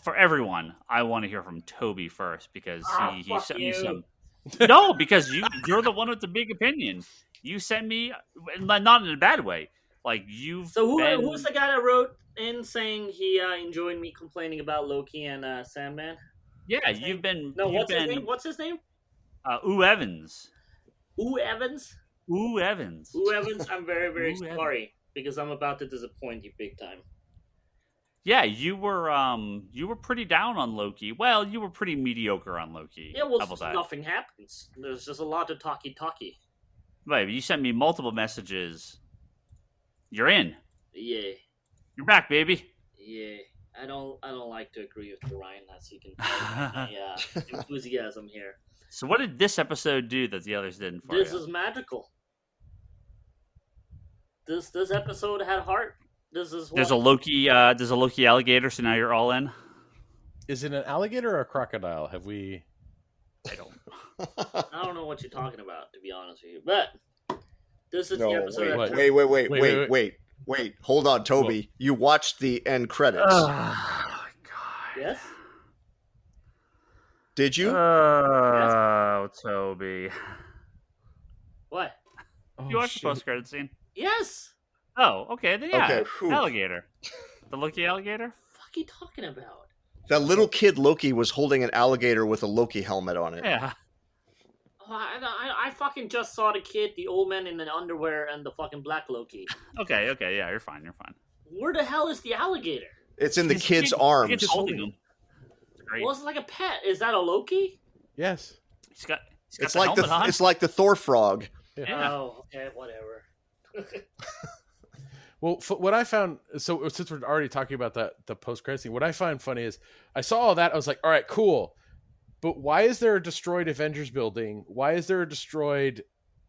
S1: For everyone, I want to hear from Toby first because he sent me some. No, because you're the one with the big opinion. You sent me, not in a bad way. Like you've.
S5: So who's the guy that wrote in saying he enjoyed me complaining about Loki and Sandman?
S1: Yeah, you've been.
S5: What's his name? What's his name?
S1: Ooh Evans.
S5: Ooh Evans.
S1: Ooh Evans.
S5: Ooh Evans. I'm very very sorry because I'm about to disappoint you big time.
S1: Yeah, you were pretty down on Loki. Well, you were pretty mediocre on Loki.
S5: Yeah, well, nothing happens. There's just a lot of talky.
S1: Right, you sent me multiple messages. You're in.
S5: Yeah.
S1: You're back, baby.
S5: Yeah. I don't like to agree with you, Ryan, as you can tell my enthusiasm here.
S1: So what did this episode do that the others didn't for you?
S5: This is magical. This episode had heart. This is
S1: there's a Loki alligator, so now you're all in.
S2: Is it an alligator or a crocodile? Have we?
S5: I don't know what you're talking about, to be honest with you. But this is the episode.
S3: Wait. Hold on, Toby.
S2: What?
S3: You watched the end credits.
S1: Oh my god.
S5: Yes.
S3: Did you?
S1: Oh, yes. Toby.
S5: What?
S1: You watched the post-credit scene?
S5: Yes.
S1: Oh, okay. Then yeah.
S3: Okay.
S1: Alligator. The Loki alligator?
S5: What the fuck are you talking about?
S3: That little kid Loki was holding an alligator with a Loki helmet on it.
S1: Yeah.
S5: I fucking just saw the kid, the old man in the underwear, and the fucking black Loki.
S1: Okay, yeah, you're fine.
S5: Where the hell is the alligator?
S3: It's in the kid's arms.
S1: The kid's holding him.
S5: Well, it's like a pet. Is that a Loki?
S2: Yes.
S1: He's got
S3: it's
S1: the
S3: like
S1: helmet on.
S3: It's like the Thor frog.
S1: Yeah.
S5: Oh, okay, whatever.
S2: Well, what I found, so since we're already talking about the post-credit scene, what I find funny is I saw all that, I was like, all right, cool. But why is there a destroyed Avengers building? Why is there a destroyed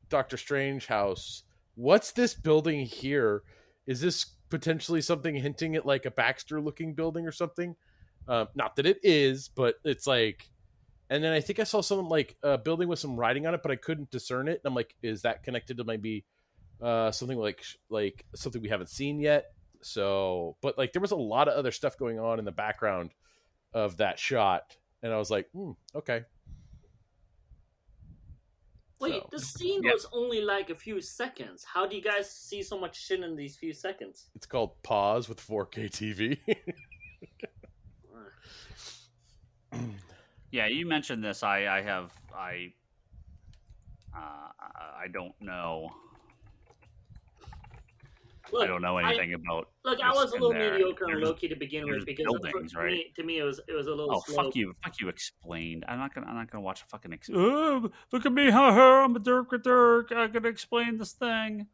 S2: Doctor Strange house? What's this building here? Is this potentially something hinting at like a Baxter-looking building or something? Not that it is, but it's like... And then I think I saw something like a building with some writing on it, but I couldn't discern it. And I'm like, is that connected to maybe something like something we haven't seen yet. So, but like there was a lot of other stuff going on in the background of that shot, and I was like, okay.
S5: Wait,
S2: So,
S5: the scene was only like a few seconds. How do you guys see so much shit in these few seconds?
S2: it's called Pause with 4K TV.
S1: Yeah, you mentioned this. I don't know.
S5: Look,
S1: I don't know anything about.
S5: Look, I was a little mediocre on
S1: There's
S5: Loki to begin with because
S1: buildings, right?
S5: to me it was a little.
S1: Oh,
S5: slow.
S1: fuck you! Explained. I'm not gonna watch a fucking. Look at me, I'm a Dirk. I gotta explain this thing.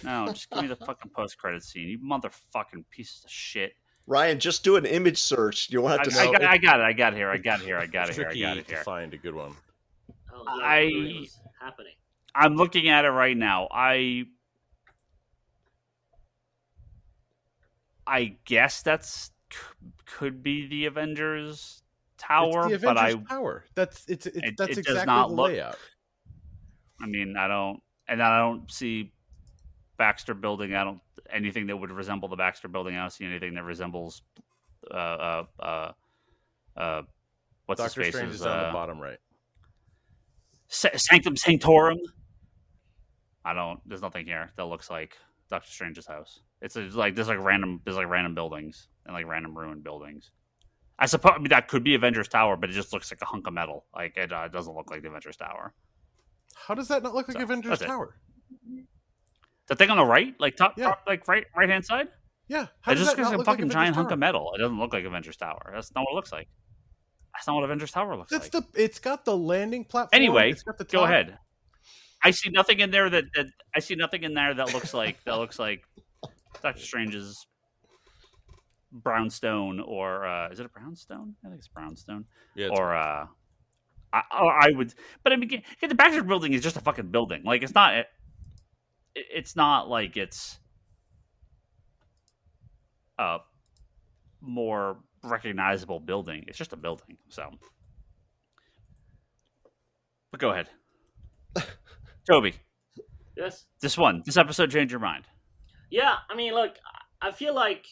S1: No, just give me the fucking post credit scene. You motherfucking pieces of shit.
S3: Ryan, just do an image search. You won't have to.
S1: I got it. I got it here.
S2: Tricky to find a good one.
S5: Happening.
S1: I'm looking at it right now. I guess that's could be the Avengers Tower,
S2: it's the Avengers Tower. That's exactly the layout.
S1: I mean, I don't see Baxter Building. I don't anything that would resemble the Baxter Building. I don't see anything that resembles what's
S2: Doctor
S1: his face
S2: Strange is on the bottom right.
S1: Sanctum Sanctorum. There's nothing here that looks like Doctor Strange's house. It's like there's random buildings and like random ruined buildings. I suppose that could be Avengers Tower, but it just looks like a hunk of metal. Like it doesn't look like the Avengers Tower.
S2: How does that not look like Avengers Tower?
S1: The thing on the right, like top like right hand side.
S2: Yeah,
S1: it just looks like a fucking giant hunk of metal. It doesn't look like Avengers Tower. That's not what it looks like. That's not what Avengers Tower looks like.
S2: It's got the landing platform.
S1: Anyway,
S2: it's got the
S1: go ahead. I see nothing in there that looks like Doctor Strange's brownstone or is it a brownstone? I think it's brownstone.
S2: Yeah.
S1: Or I would, but I mean, the Baxter Building is just a fucking building. Like it's not like it's a more recognizable building. It's just a building. So, but go ahead. Toby.
S5: Yes.
S1: This episode changed your mind.
S5: Yeah, I mean, look, I feel like,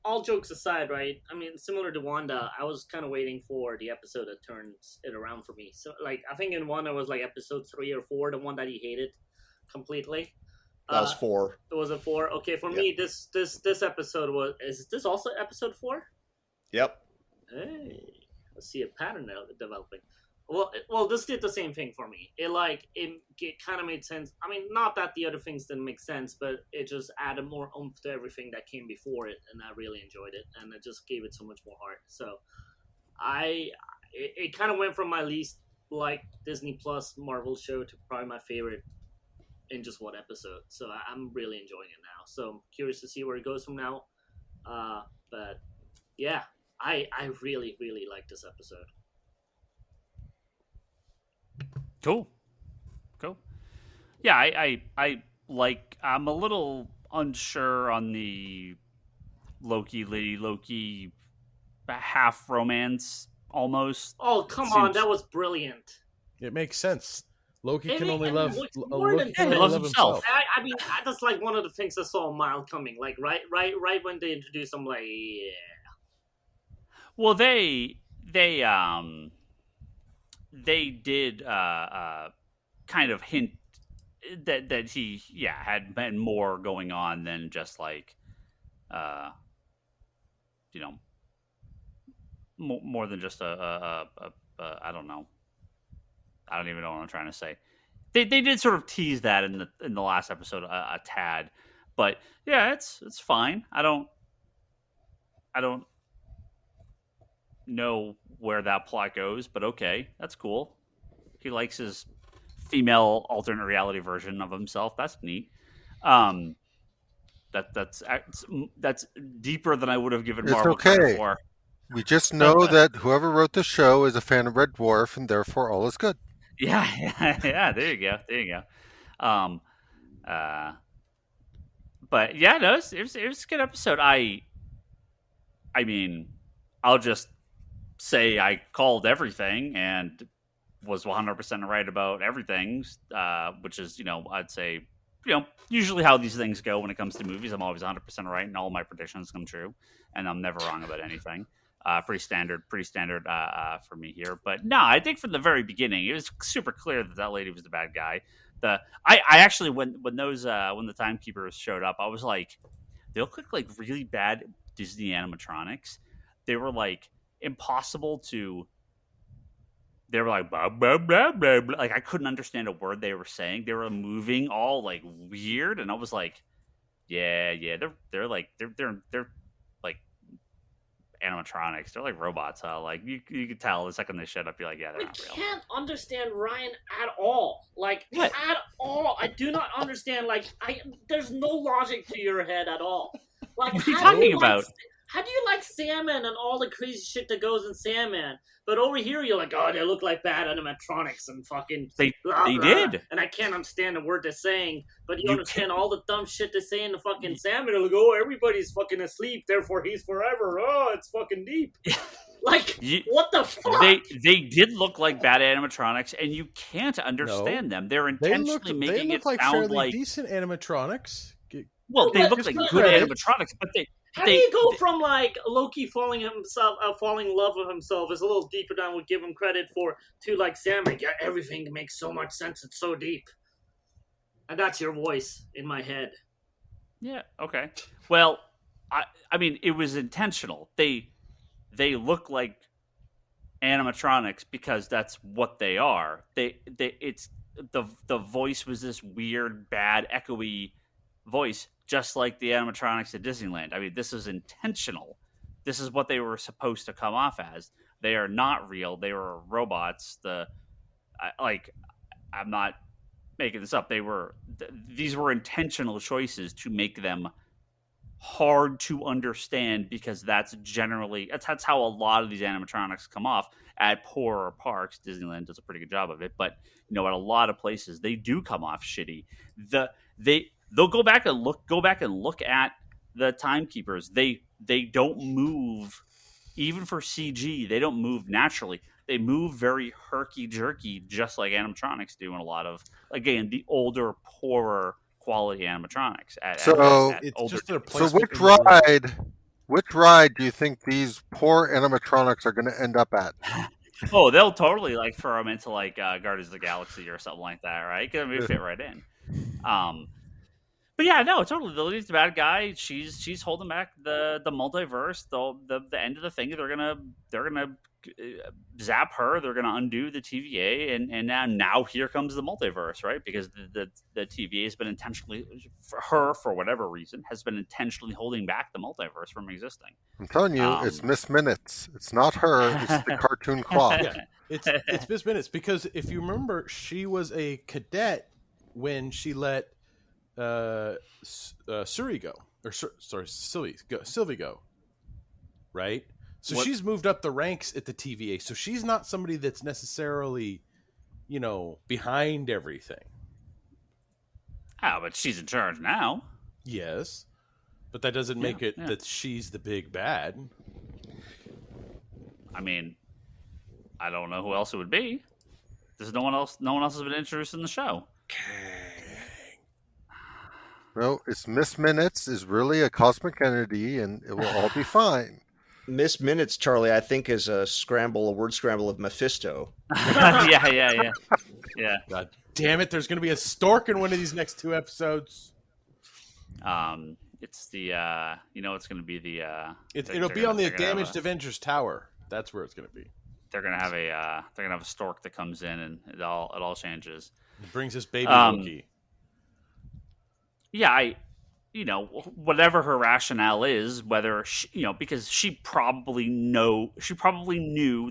S5: all jokes aside, right? I mean, similar to Wanda, I was kind of waiting for the episode that turns it around for me. So, like, I think in Wanda was like episode 3 or 4, the one that he hated completely.
S3: That was 4.
S5: It was a 4. Okay, for me, this episode is this also episode 4?
S3: Yep.
S5: Hey, I see a pattern developing. Well, this did the same thing for me. It kind of made sense. I mean, not that the other things didn't make sense, but it just added more oomph to everything that came before it, and I really enjoyed it, and it just gave it so much more heart. So, it kind of went from my least Disney Plus Marvel show to probably my favorite in just one episode. So I'm really enjoying it now. So I'm curious to see where it goes from now. But yeah, I really, really like this episode.
S1: Cool. Yeah, I'm a little unsure on the Loki half romance almost.
S5: Oh, come on, that was brilliant.
S2: It makes sense. Loki can only love
S1: himself.
S5: I mean, that's like one of the things I saw a mile coming. Like right when they introduced him, like yeah.
S1: Well, they did kind of hint that he had been more going on than just like more than just a I don't know. I don't even know what I'm trying to say. They did sort of tease that in the last episode a tad, but yeah, it's fine. I don't know where that plot goes, but okay, that's cool. He likes his female alternate reality version of himself. That's neat. That's deeper than I would have given Marvel credit for.
S4: We just know that whoever wrote the show is a fan of Red Dwarf, and therefore all is good.
S1: Yeah. There you go. But yeah, no, it was a good episode. I mean, I'll just say I called everything and was 100% right about everything, which is, I'd say usually how these things go when it comes to movies. I'm always 100% right, and all my predictions come true, and I'm never wrong about anything. Pretty standard for me here. But no, I think from the very beginning, it was super clear that lady was the bad guy. I actually when the timekeepers showed up, I was like, they look like really bad Disney animatronics. They were like impossible to. They were like blah, blah, blah, blah, blah. Like I couldn't understand a word they were saying. They were moving all like weird, and I was like, yeah, they're like animatronics. They're like robots, huh? Like you could tell the second they showed up, you're like, yeah, they're not real.
S5: I can't understand Ryan at all. Like
S1: what?
S5: At all. I do not understand. Like there's no logic to your head at all. Like
S1: what are you talking about?
S5: How do you like salmon and all the crazy shit that goes in salmon? But over here, you're like, oh, they look like bad animatronics and fucking.
S1: They
S5: blah.
S1: did.
S5: And I can't understand a word they're saying, but you understand all the dumb shit they say in the fucking salmon. They're like, oh, everybody's fucking asleep, therefore he's forever. Oh, it's fucking deep. Like, what the fuck?
S1: They did look like bad animatronics, and you can't understand them. They're intentionally making it sound
S2: fairly
S1: like
S2: decent animatronics.
S1: Well, they look like good animatronics, but
S5: how do you go from like Loki falling in love with himself is a little deeper than I would give him credit for to like Sam? Yeah, everything makes so much sense. It's so deep, and that's your voice in my head.
S1: Yeah. Okay. Well, I mean, it was intentional. They look like animatronics because that's what they are. It's the voice was this weird, bad, echoey voice. Just like the animatronics at Disneyland. I mean, this is intentional. This is what they were supposed to come off as. They are not real. They were robots. I'm not making this up. These were intentional choices to make them hard to understand because that's how a lot of these animatronics come off at poorer parks. Disneyland does a pretty good job of it, but at a lot of places they do come off shitty. They'll go back and look at the timekeepers. They don't move, even for CG. They don't move naturally. They move very herky jerky, just like animatronics do in a lot of, again, the older, poorer quality animatronics.
S4: Which ride do you think these poor animatronics are going to end up at?
S1: Oh, they'll totally like throw them into like Guardians of the Galaxy or something like that, right? Because they fit right in. But yeah, no, totally. Lily's the bad guy. She's holding back the multiverse. The end of the thing. They're gonna zap her. They're gonna undo the TVA, and now here comes the multiverse, right? Because the TVA has been intentionally, for whatever reason, has been intentionally holding back the multiverse from existing.
S4: I'm telling you, it's Miss Minutes. It's not her. It's the cartoon clock.
S2: Yeah, it's Miss Minutes because if you remember, she was a cadet when she let Sylvie go, right? So she's moved up the ranks at the TVA. So she's not somebody that's necessarily, behind everything.
S1: Oh, but she's in charge now.
S2: Yes, but that doesn't make it that she's the big bad.
S1: I mean, I don't know who else it would be. There's no one else. No one else has been introduced in the show.
S4: No, it's Miss Minutes is really a cosmic entity, and it will all be fine.
S3: Miss Minutes, Charlie, I think is a word scramble of Mephisto.
S1: Yeah.
S2: God damn it! There's going to be a stork in one of these next 2 episodes.
S1: It's the it's going to be the.
S2: It'll be on the damaged Avengers Tower. That's where it's going to be.
S1: They're going to have a stork that comes in, and it all changes.
S2: It brings us baby Loki.
S1: Yeah, whatever her rationale is, whether she, because she probably knew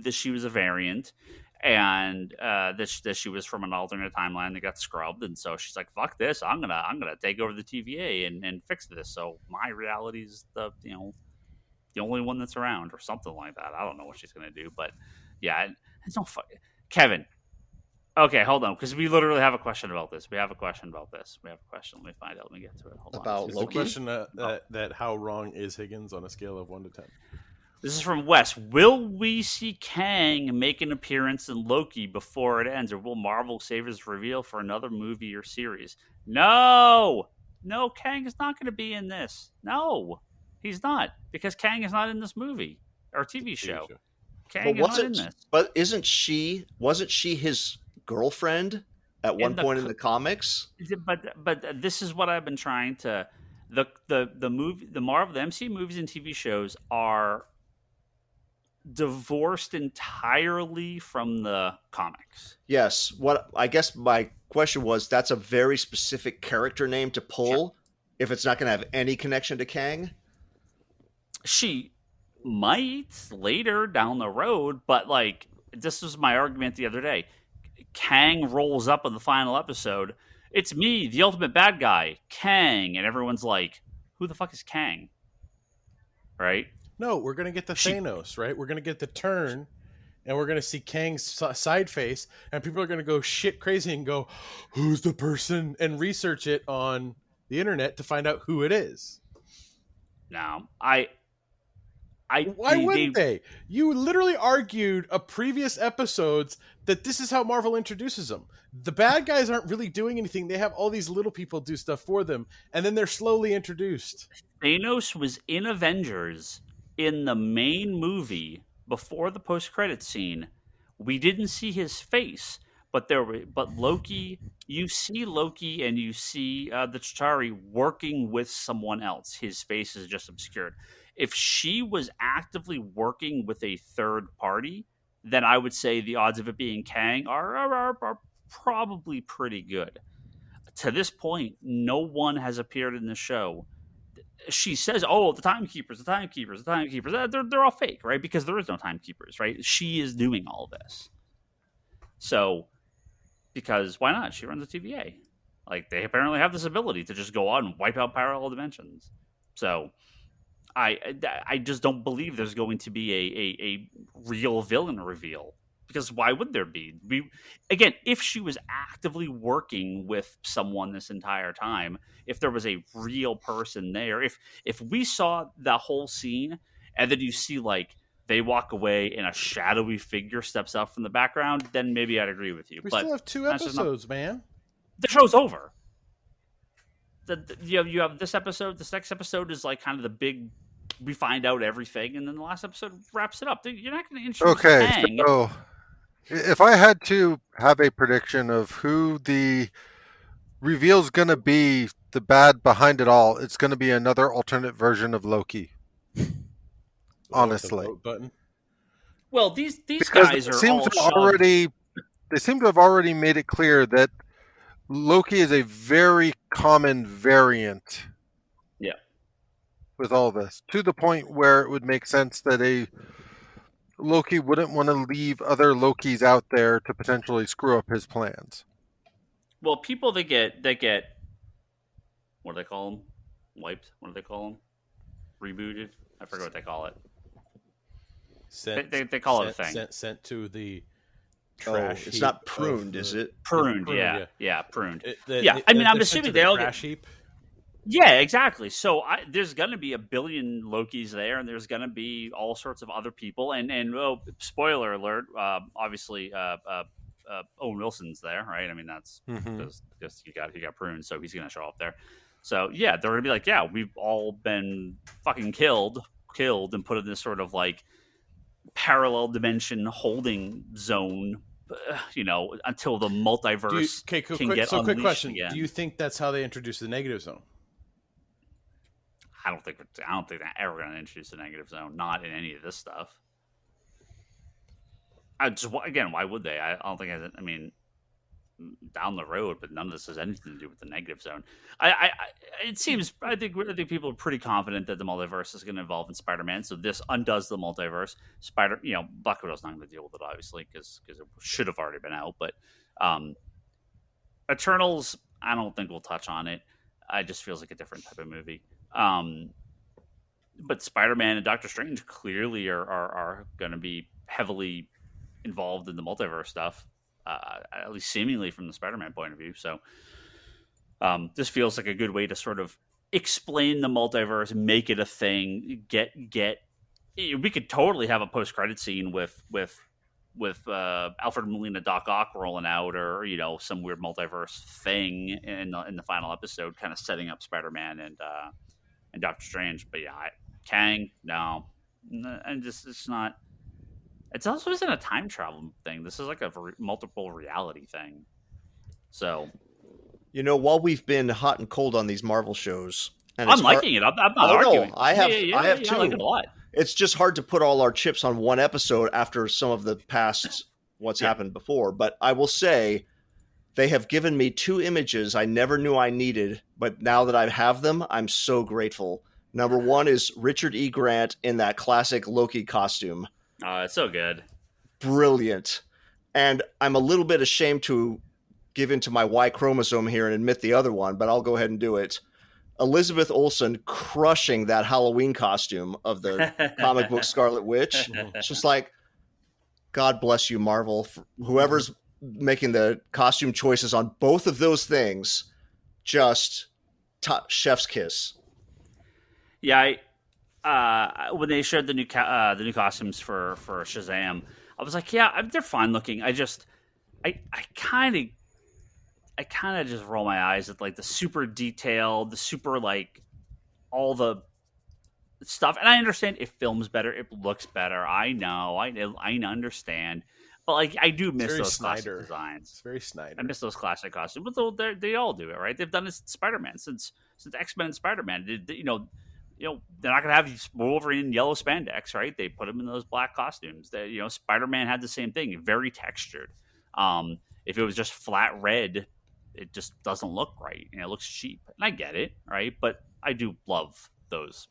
S1: that she was a variant, and that she was from an alternate timeline that got scrubbed, and so she's like, "Fuck this! I'm gonna take over the TVA and fix this." So my reality is the only one that's around, or something like that. I don't know what she's gonna do, but yeah, it's no fuck, Kevin. Okay, hold on, because we literally have a question about this. Let me find out. Let me get to it. Hold
S3: about
S2: on.
S3: Loki?
S2: The question that how wrong is Higgins on a scale of 1 to 10?
S1: This is from Wes. Will we see Kang make an appearance in Loki before it ends, or will Marvel save his reveal for another movie or series? No! No, Kang is not going to be in this. No, he's not, because Kang is not in this movie or TV show. Kang is not in this.
S3: But wasn't she his girlfriend at one point in the comics?
S1: But this is what I've been trying to. The movie, the MCU movies and TV shows are divorced entirely from the comics.
S3: Yes. What I guess my question was, that's a very specific character name to pull if it's not going to have any connection to Kang.
S1: She might later down the road, but like, this was my argument the other day. Kang rolls up in the final episode. It's me, the ultimate bad guy, Kang, and everyone's like, "Who the fuck is Kang?" Right?
S2: No, we're going to get the Thanos, right? We're going to get the turn, and we're going to see Kang's side face, and people are going to go shit crazy and go, "Who's the person?" and research it on the internet to find out who it is.
S1: No,
S2: Why wouldn't they? You literally argued a previous episodes that this is how Marvel introduces them. The bad guys aren't really doing anything. They have all these little people do stuff for them, and then they're slowly introduced.
S1: Thanos was in Avengers in the main movie before the post-credit scene. We didn't see his face, but Loki, you see Loki and you see the Chitauri working with someone else. His face is just obscured. If she was actively working with a third party, then I would say the odds of it being Kang are probably pretty good. To this point, no one has appeared in the show. She says, "Oh, the timekeepers. They're all fake, right? Because there is no timekeepers, right? She is doing all this. So, because why not? She runs a TVA. Like, they apparently have this ability to just go on and wipe out parallel dimensions. So, I just don't believe there's going to be a real villain reveal, because why would there be? Again, if she was actively working with someone this entire time, if there was a real person there, if we saw the whole scene and then you see like they walk away and a shadowy figure steps up from the background, then maybe I'd agree with you.
S2: We
S1: but
S2: still have 2 episodes, man.
S1: The show's over. You have this episode. This next episode is like kind of the big. We find out everything, and then the last episode wraps it up. You're not going to introduce Kang.
S4: So if I had to have a prediction of who the reveal's going to be, the bad behind it all, it's going to be another alternate version of Loki. Honestly.
S2: Button.
S1: Well, these guys are all
S4: they seem to have already made it clear that Loki is a very common variant.
S1: Yeah.
S4: With all this, to the point where it would make sense that a Loki wouldn't want to leave other Lokis out there to potentially screw up his plans.
S1: Well, people that get what do they call them? Wiped? What do they call them? Rebooted? I forget what they call it. They call it a thing.
S2: Sent to the trash.
S3: It's not pruned, is it?
S1: Pruned, yeah, pruned. I'm
S2: they're
S1: assuming they all
S2: trash heap.
S1: Yeah, exactly. So there's going to be a billion Lokis there, and there's going to be all sorts of other people. And spoiler alert, obviously, Owen Wilson's there, right? I mean, that's because he got pruned, so he's going to show up there. So yeah, they're going to be like, yeah, we've all been fucking killed, and put in this sort of like parallel dimension holding zone. Until the multiverse can get unleashed
S2: quick question:
S1: again.
S2: Do you think that's how they introduce the negative zone?
S1: I don't think they're ever going to introduce a negative zone. Not in any of this stuff. Why would they? I don't think. I mean, down the road, but none of this has anything to do with the negative zone. I think people are pretty confident that the multiverse is going to evolve in Spider-Man. So this undoes the multiverse. Black Widow's not going to deal with it, obviously, because it should have already been out. But Eternals, I don't think we'll touch on it. It just feels like a different type of movie. But Spider-Man and Doctor Strange clearly are going to be heavily involved in the multiverse stuff, at least seemingly from the Spider-Man point of view. So this feels like a good way to sort of explain the multiverse, make it a thing, get we could totally have a post-credit scene with Alfred Molina Doc Ock rolling out, or some weird multiverse thing in the final episode, kind of setting up Spider-Man and Doctor Strange. But yeah, Kang, no, and just it's not. It's also isn't a time travel thing. This is like a multiple reality thing. So,
S3: while we've been hot and cold on these Marvel shows, and
S1: I'm liking it. I'm not arguing.
S3: No, I have too.
S1: I like it a lot.
S3: It's just hard to put all our chips on one episode after some of the past what's happened before. But I will say they have given me 2 images I never knew I needed, but now that I have them, I'm so grateful. Number 1 is Richard E. Grant in that classic Loki costume.
S1: Oh, it's so good.
S3: Brilliant. And I'm a little bit ashamed to give into my Y chromosome here and admit the other one, but I'll go ahead and do it. Elizabeth Olsen crushing that Halloween costume of the comic book Scarlet Witch. It's just like, God bless you, Marvel. Whoever's making the costume choices on both of those things, just chef's kiss.
S1: Yeah, when they showed the new costumes for Shazam, I was like, yeah, they're fine looking. I kind of just roll my eyes at like the super detailed, the super like all the stuff. And I understand it films better, it looks better. I know, I understand. But like, I do miss those classic designs.
S2: It's very Snyder.
S1: I miss those classic costumes. But they all do it, right? They've done this Spider-Man since X-Men and Spider-Man. They're not going to have these Wolverine yellow spandex, right? They put them in those black costumes. Spider-Man had the same thing, very textured. If it was just flat red, it just doesn't look right, and it looks cheap. And I get it, right? But I do love those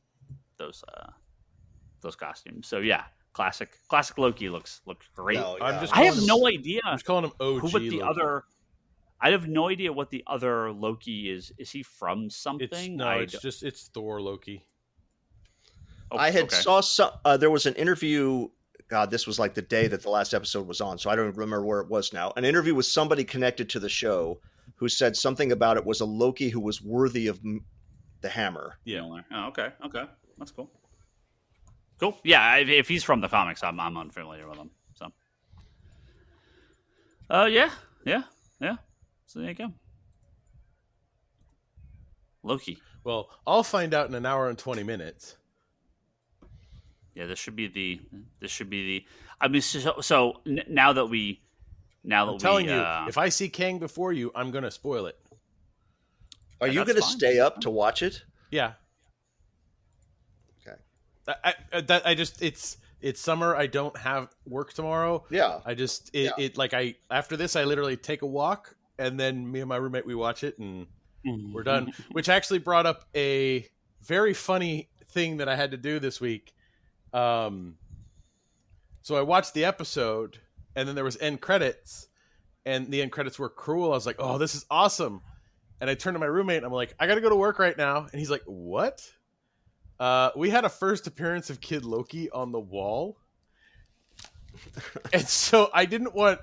S1: costumes. So yeah, classic Loki looks great.
S3: No, yeah.
S1: I have no idea.
S2: I'm just calling him OG.
S1: I have no idea what the other Loki is. Is he from something?
S2: It's Thor Loki.
S1: Oh,
S3: I had saw some. There was an interview. God, this was like the day that the last episode was on, so I don't remember where it was now. An interview with somebody connected to the show who said something about it was a Loki who was worthy of the hammer.
S1: Yeah. Oh, okay. That's cool. Cool. Yeah, if he's from the comics, I'm unfamiliar with him. So. Yeah. So there you go. Loki.
S2: Well, I'll find out in an hour and 20 minutes.
S1: Yeah, this should be the. I mean, so now that I'm
S2: telling you, if I see Kang before you, I'm gonna spoil it.
S3: Are you going to stay up to watch it?
S2: Yeah.
S3: Okay.
S2: It's summer. I don't have work tomorrow.
S3: Yeah.
S2: After this, I literally take a walk, and then me and my roommate, we watch it, and we're done. Which actually brought up a very funny thing that I had to do this week. So I watched the episode, and then there was end credits, and the end credits were cruel. I was like, oh, this is awesome. And I turned to my roommate, and I'm like, I got to go to work right now. And he's like, what? We had a first appearance of Kid Loki on the wall. And so I didn't want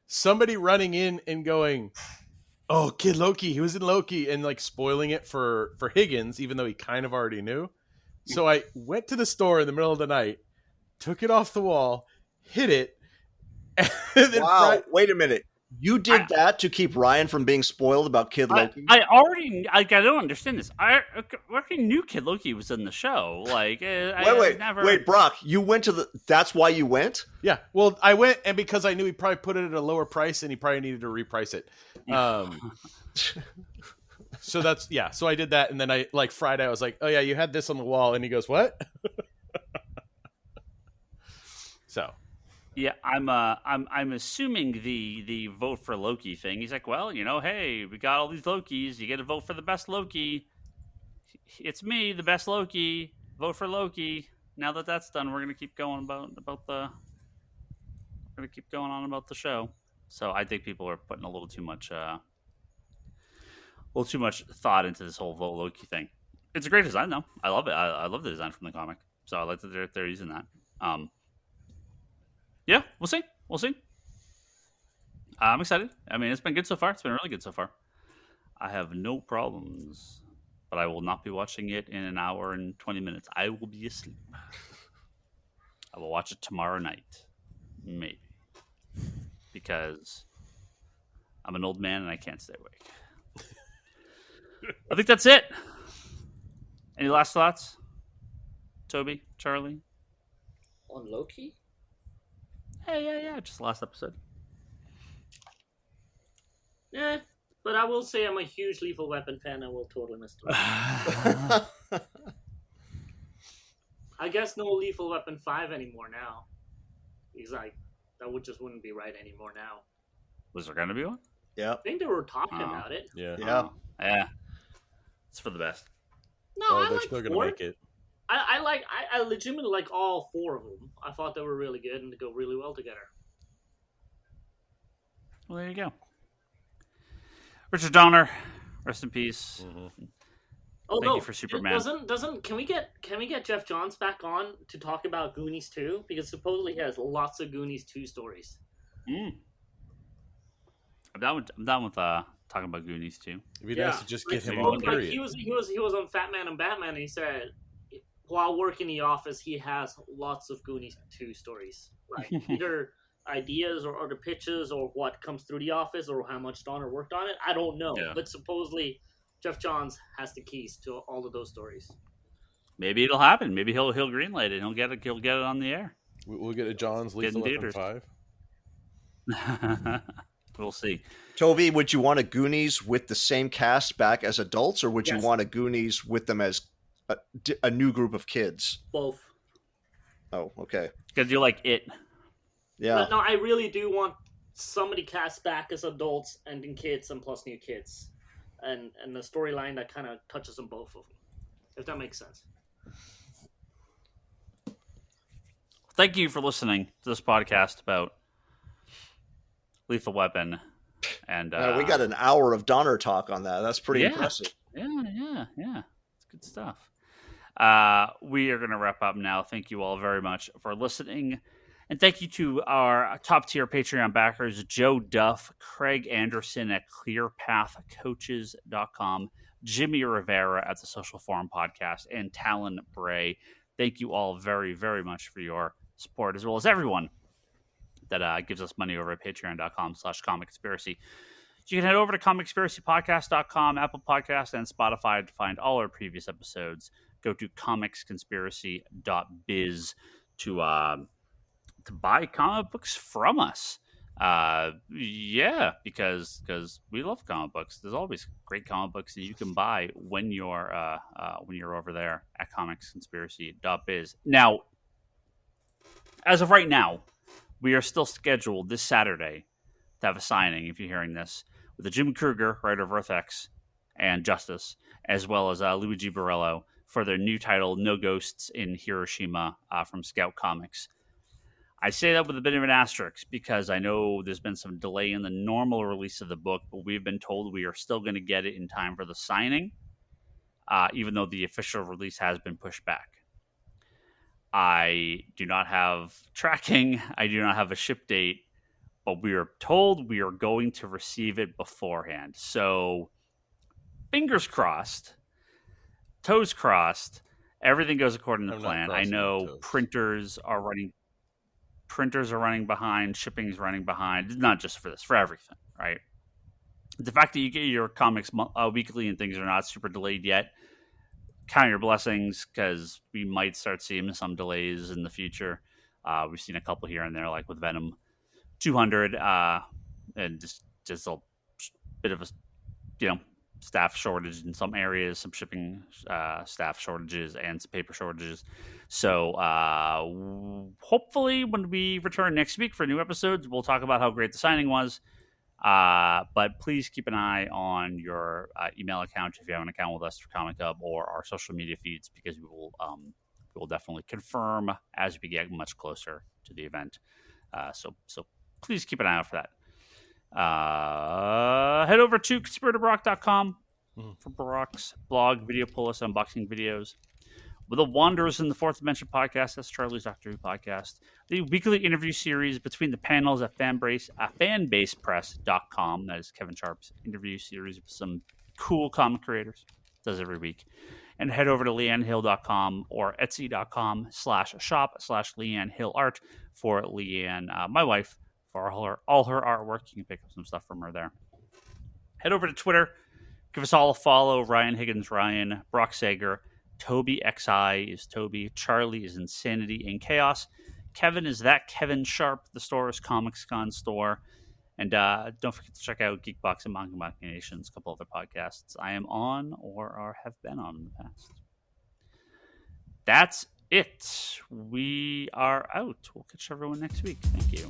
S2: somebody running in and going, oh, Kid Loki, he was in Loki, and like spoiling it for Higgins, even though he kind of already knew. So I went to the store in the middle of the night, took it off the wall, hit it. And then
S3: wait a minute. You did that to keep Ryan from being spoiled about Kid Loki?
S1: I don't understand this. I already knew Kid Loki was in the show. Like,
S3: wait, Brock, you went to that's why you went?
S2: Yeah. Well, I went, and because I knew he probably put it at a lower price, and he probably needed to reprice it. So so I did that, and then Friday I was like, oh yeah, you had this on the wall, and he goes, what? So
S1: yeah, I'm assuming the vote for Loki thing. He's like, well, hey, we got all these Lokis. You get to vote for the best Loki. It's me, the best Loki. Vote for Loki. Now that that's done, we're gonna keep going about the show. So I think people are putting a little too much thought into this whole vote Loki thing. It's a great design, though. I love it. I love the design from the comic. So I like that they're using that. Yeah, we'll see. I'm excited. I mean, it's been good so far. It's been really good so far. I have no problems, but I will not be watching it in an hour and 20 minutes. I will be asleep. I will watch it tomorrow night, maybe, because I'm an old man and I can't stay awake. I think that's it. Any last thoughts, Toby, Charlie?
S5: On Loki?
S1: Yeah. Just last episode.
S5: Yeah, but I will say I'm a huge Lethal Weapon fan. I will totally miss it. I guess no Lethal Weapon 5 anymore now. Because that wouldn't be right anymore now.
S1: Was there going to be one?
S3: Yeah.
S5: I think they were talking about it.
S2: Yeah.
S1: Yeah. It's for the best.
S5: No,
S2: Oh,
S5: I
S2: they're
S5: like
S2: still gonna
S5: 4.
S2: make it.
S5: I legitimately like all 4 of them. I thought they were really good and they go really well together.
S1: Well, there you go. Richard Donner, rest in peace.
S2: Mm-hmm.
S5: Oh,
S1: Thank you for Superman.
S5: Can we get Jeff Johns back on to talk about Goonies 2? Because supposedly he has lots of Goonies 2 stories.
S1: I'm down with talking about Goonies too.
S2: It'd be nice to just get him
S1: on,
S2: on.
S5: Like,
S2: Period.
S5: he was on Fat Man and Batman, and he said while working the office, he has lots of Goonies 2 stories, like either ideas or the pitches or what comes through the office or how much Donner worked on it. I don't know, but supposedly Jeff Johns has the keys to all of those stories.
S1: Maybe it'll happen. Maybe he'll greenlight it. And he'll get it on the air.
S2: We'll get a John's Lethal Weapon 5.
S1: We'll see.
S3: Toby, would you want a Goonies with the same cast back as adults, or would you
S5: Yes.
S3: want a Goonies with them as a new group of kids?
S5: Both.
S3: Oh, okay.
S1: Because you like it.
S3: Yeah.
S5: But no, I really do want somebody cast back as adults and then kids and plus new kids. And the storyline that kind of touches on both of them. If that makes sense.
S1: Thank you for listening to this podcast about Lethal Weapon. And
S3: we got an hour of Donner talk on that. That's pretty
S1: Yeah.
S3: impressive.
S1: Yeah. It's good stuff. We are going to wrap up now. Thank you all very much for listening. And thank you to our top tier Patreon backers, Joe Duff, Craig Anderson at clearpathcoaches.com, Jimmy Rivera at the Social Forum Podcast, and Talon Bray. Thank you all very, very much for your support, as well as everyone that gives us money over at patreon.com/comicconspiracy. You can head over to comicconspiracypodcast.com, Apple Podcasts, and Spotify to find all our previous episodes. Go to comicsconspiracy.biz to buy comic books from us. Because we love comic books. There's always great comic books that you can buy when you're over there at comicsconspiracy.biz. Now, as of right now, we are still scheduled this Saturday to have a signing, if you're hearing this, with the Jim Kruger, writer of Earth X and Justice, as well as Luigi Borello for their new title, No Ghosts in Hiroshima, from Scout Comics. I say that with a bit of an asterisk because I know there's been some delay in the normal release of the book, but we've been told we are still going to get it in time for the signing, even though the official release has been pushed back. I do not have tracking. I do not have a ship date, but we are told we are going to receive it beforehand. So fingers crossed, toes crossed, everything goes according to plan. I know printers are running behind, shipping's running behind, not just for this, for everything, right? The fact that you get your comics weekly and things are not super delayed yet, count your blessings, because we might start seeing some delays in the future. We've seen a couple here and there, like with Venom 200, and just a bit of a, staff shortage in some areas, some shipping staff shortages, and some paper shortages. So hopefully when we return next week for new episodes, we'll talk about how great the signing was. But please keep an eye on your email account if you have an account with us for Comic Hub, or our social media feeds, because we will definitely confirm as we get much closer to the event. So please keep an eye out for that. Head over to conspiratorbaroque.com for Baroque's blog, video pull list, unboxing videos. With the Wanderers in the Fourth Dimension podcast, that's Charlie's Doctor Who podcast. The weekly interview series between the panels at fanbasepress.com. That is Kevin Sharp's interview series with some cool comic creators. Does every week. And head over to leannehill.com or etsy.com/shop/leannehillart for Leanne, my wife, for all her artwork. You can pick up some stuff from her there. Head over to Twitter. Give us all a follow. Ryan Higgins, Ryan, Brock Sager, Toby XI is Toby, Charlie is Insanity and Chaos, Kevin is that Kevin Sharp. The store is Comics Con Store. And don't forget to check out Geekbox and Manga Machinations, a couple other podcasts I am on or have been on in the past. That's it. We are out. We'll catch everyone next week. Thank you.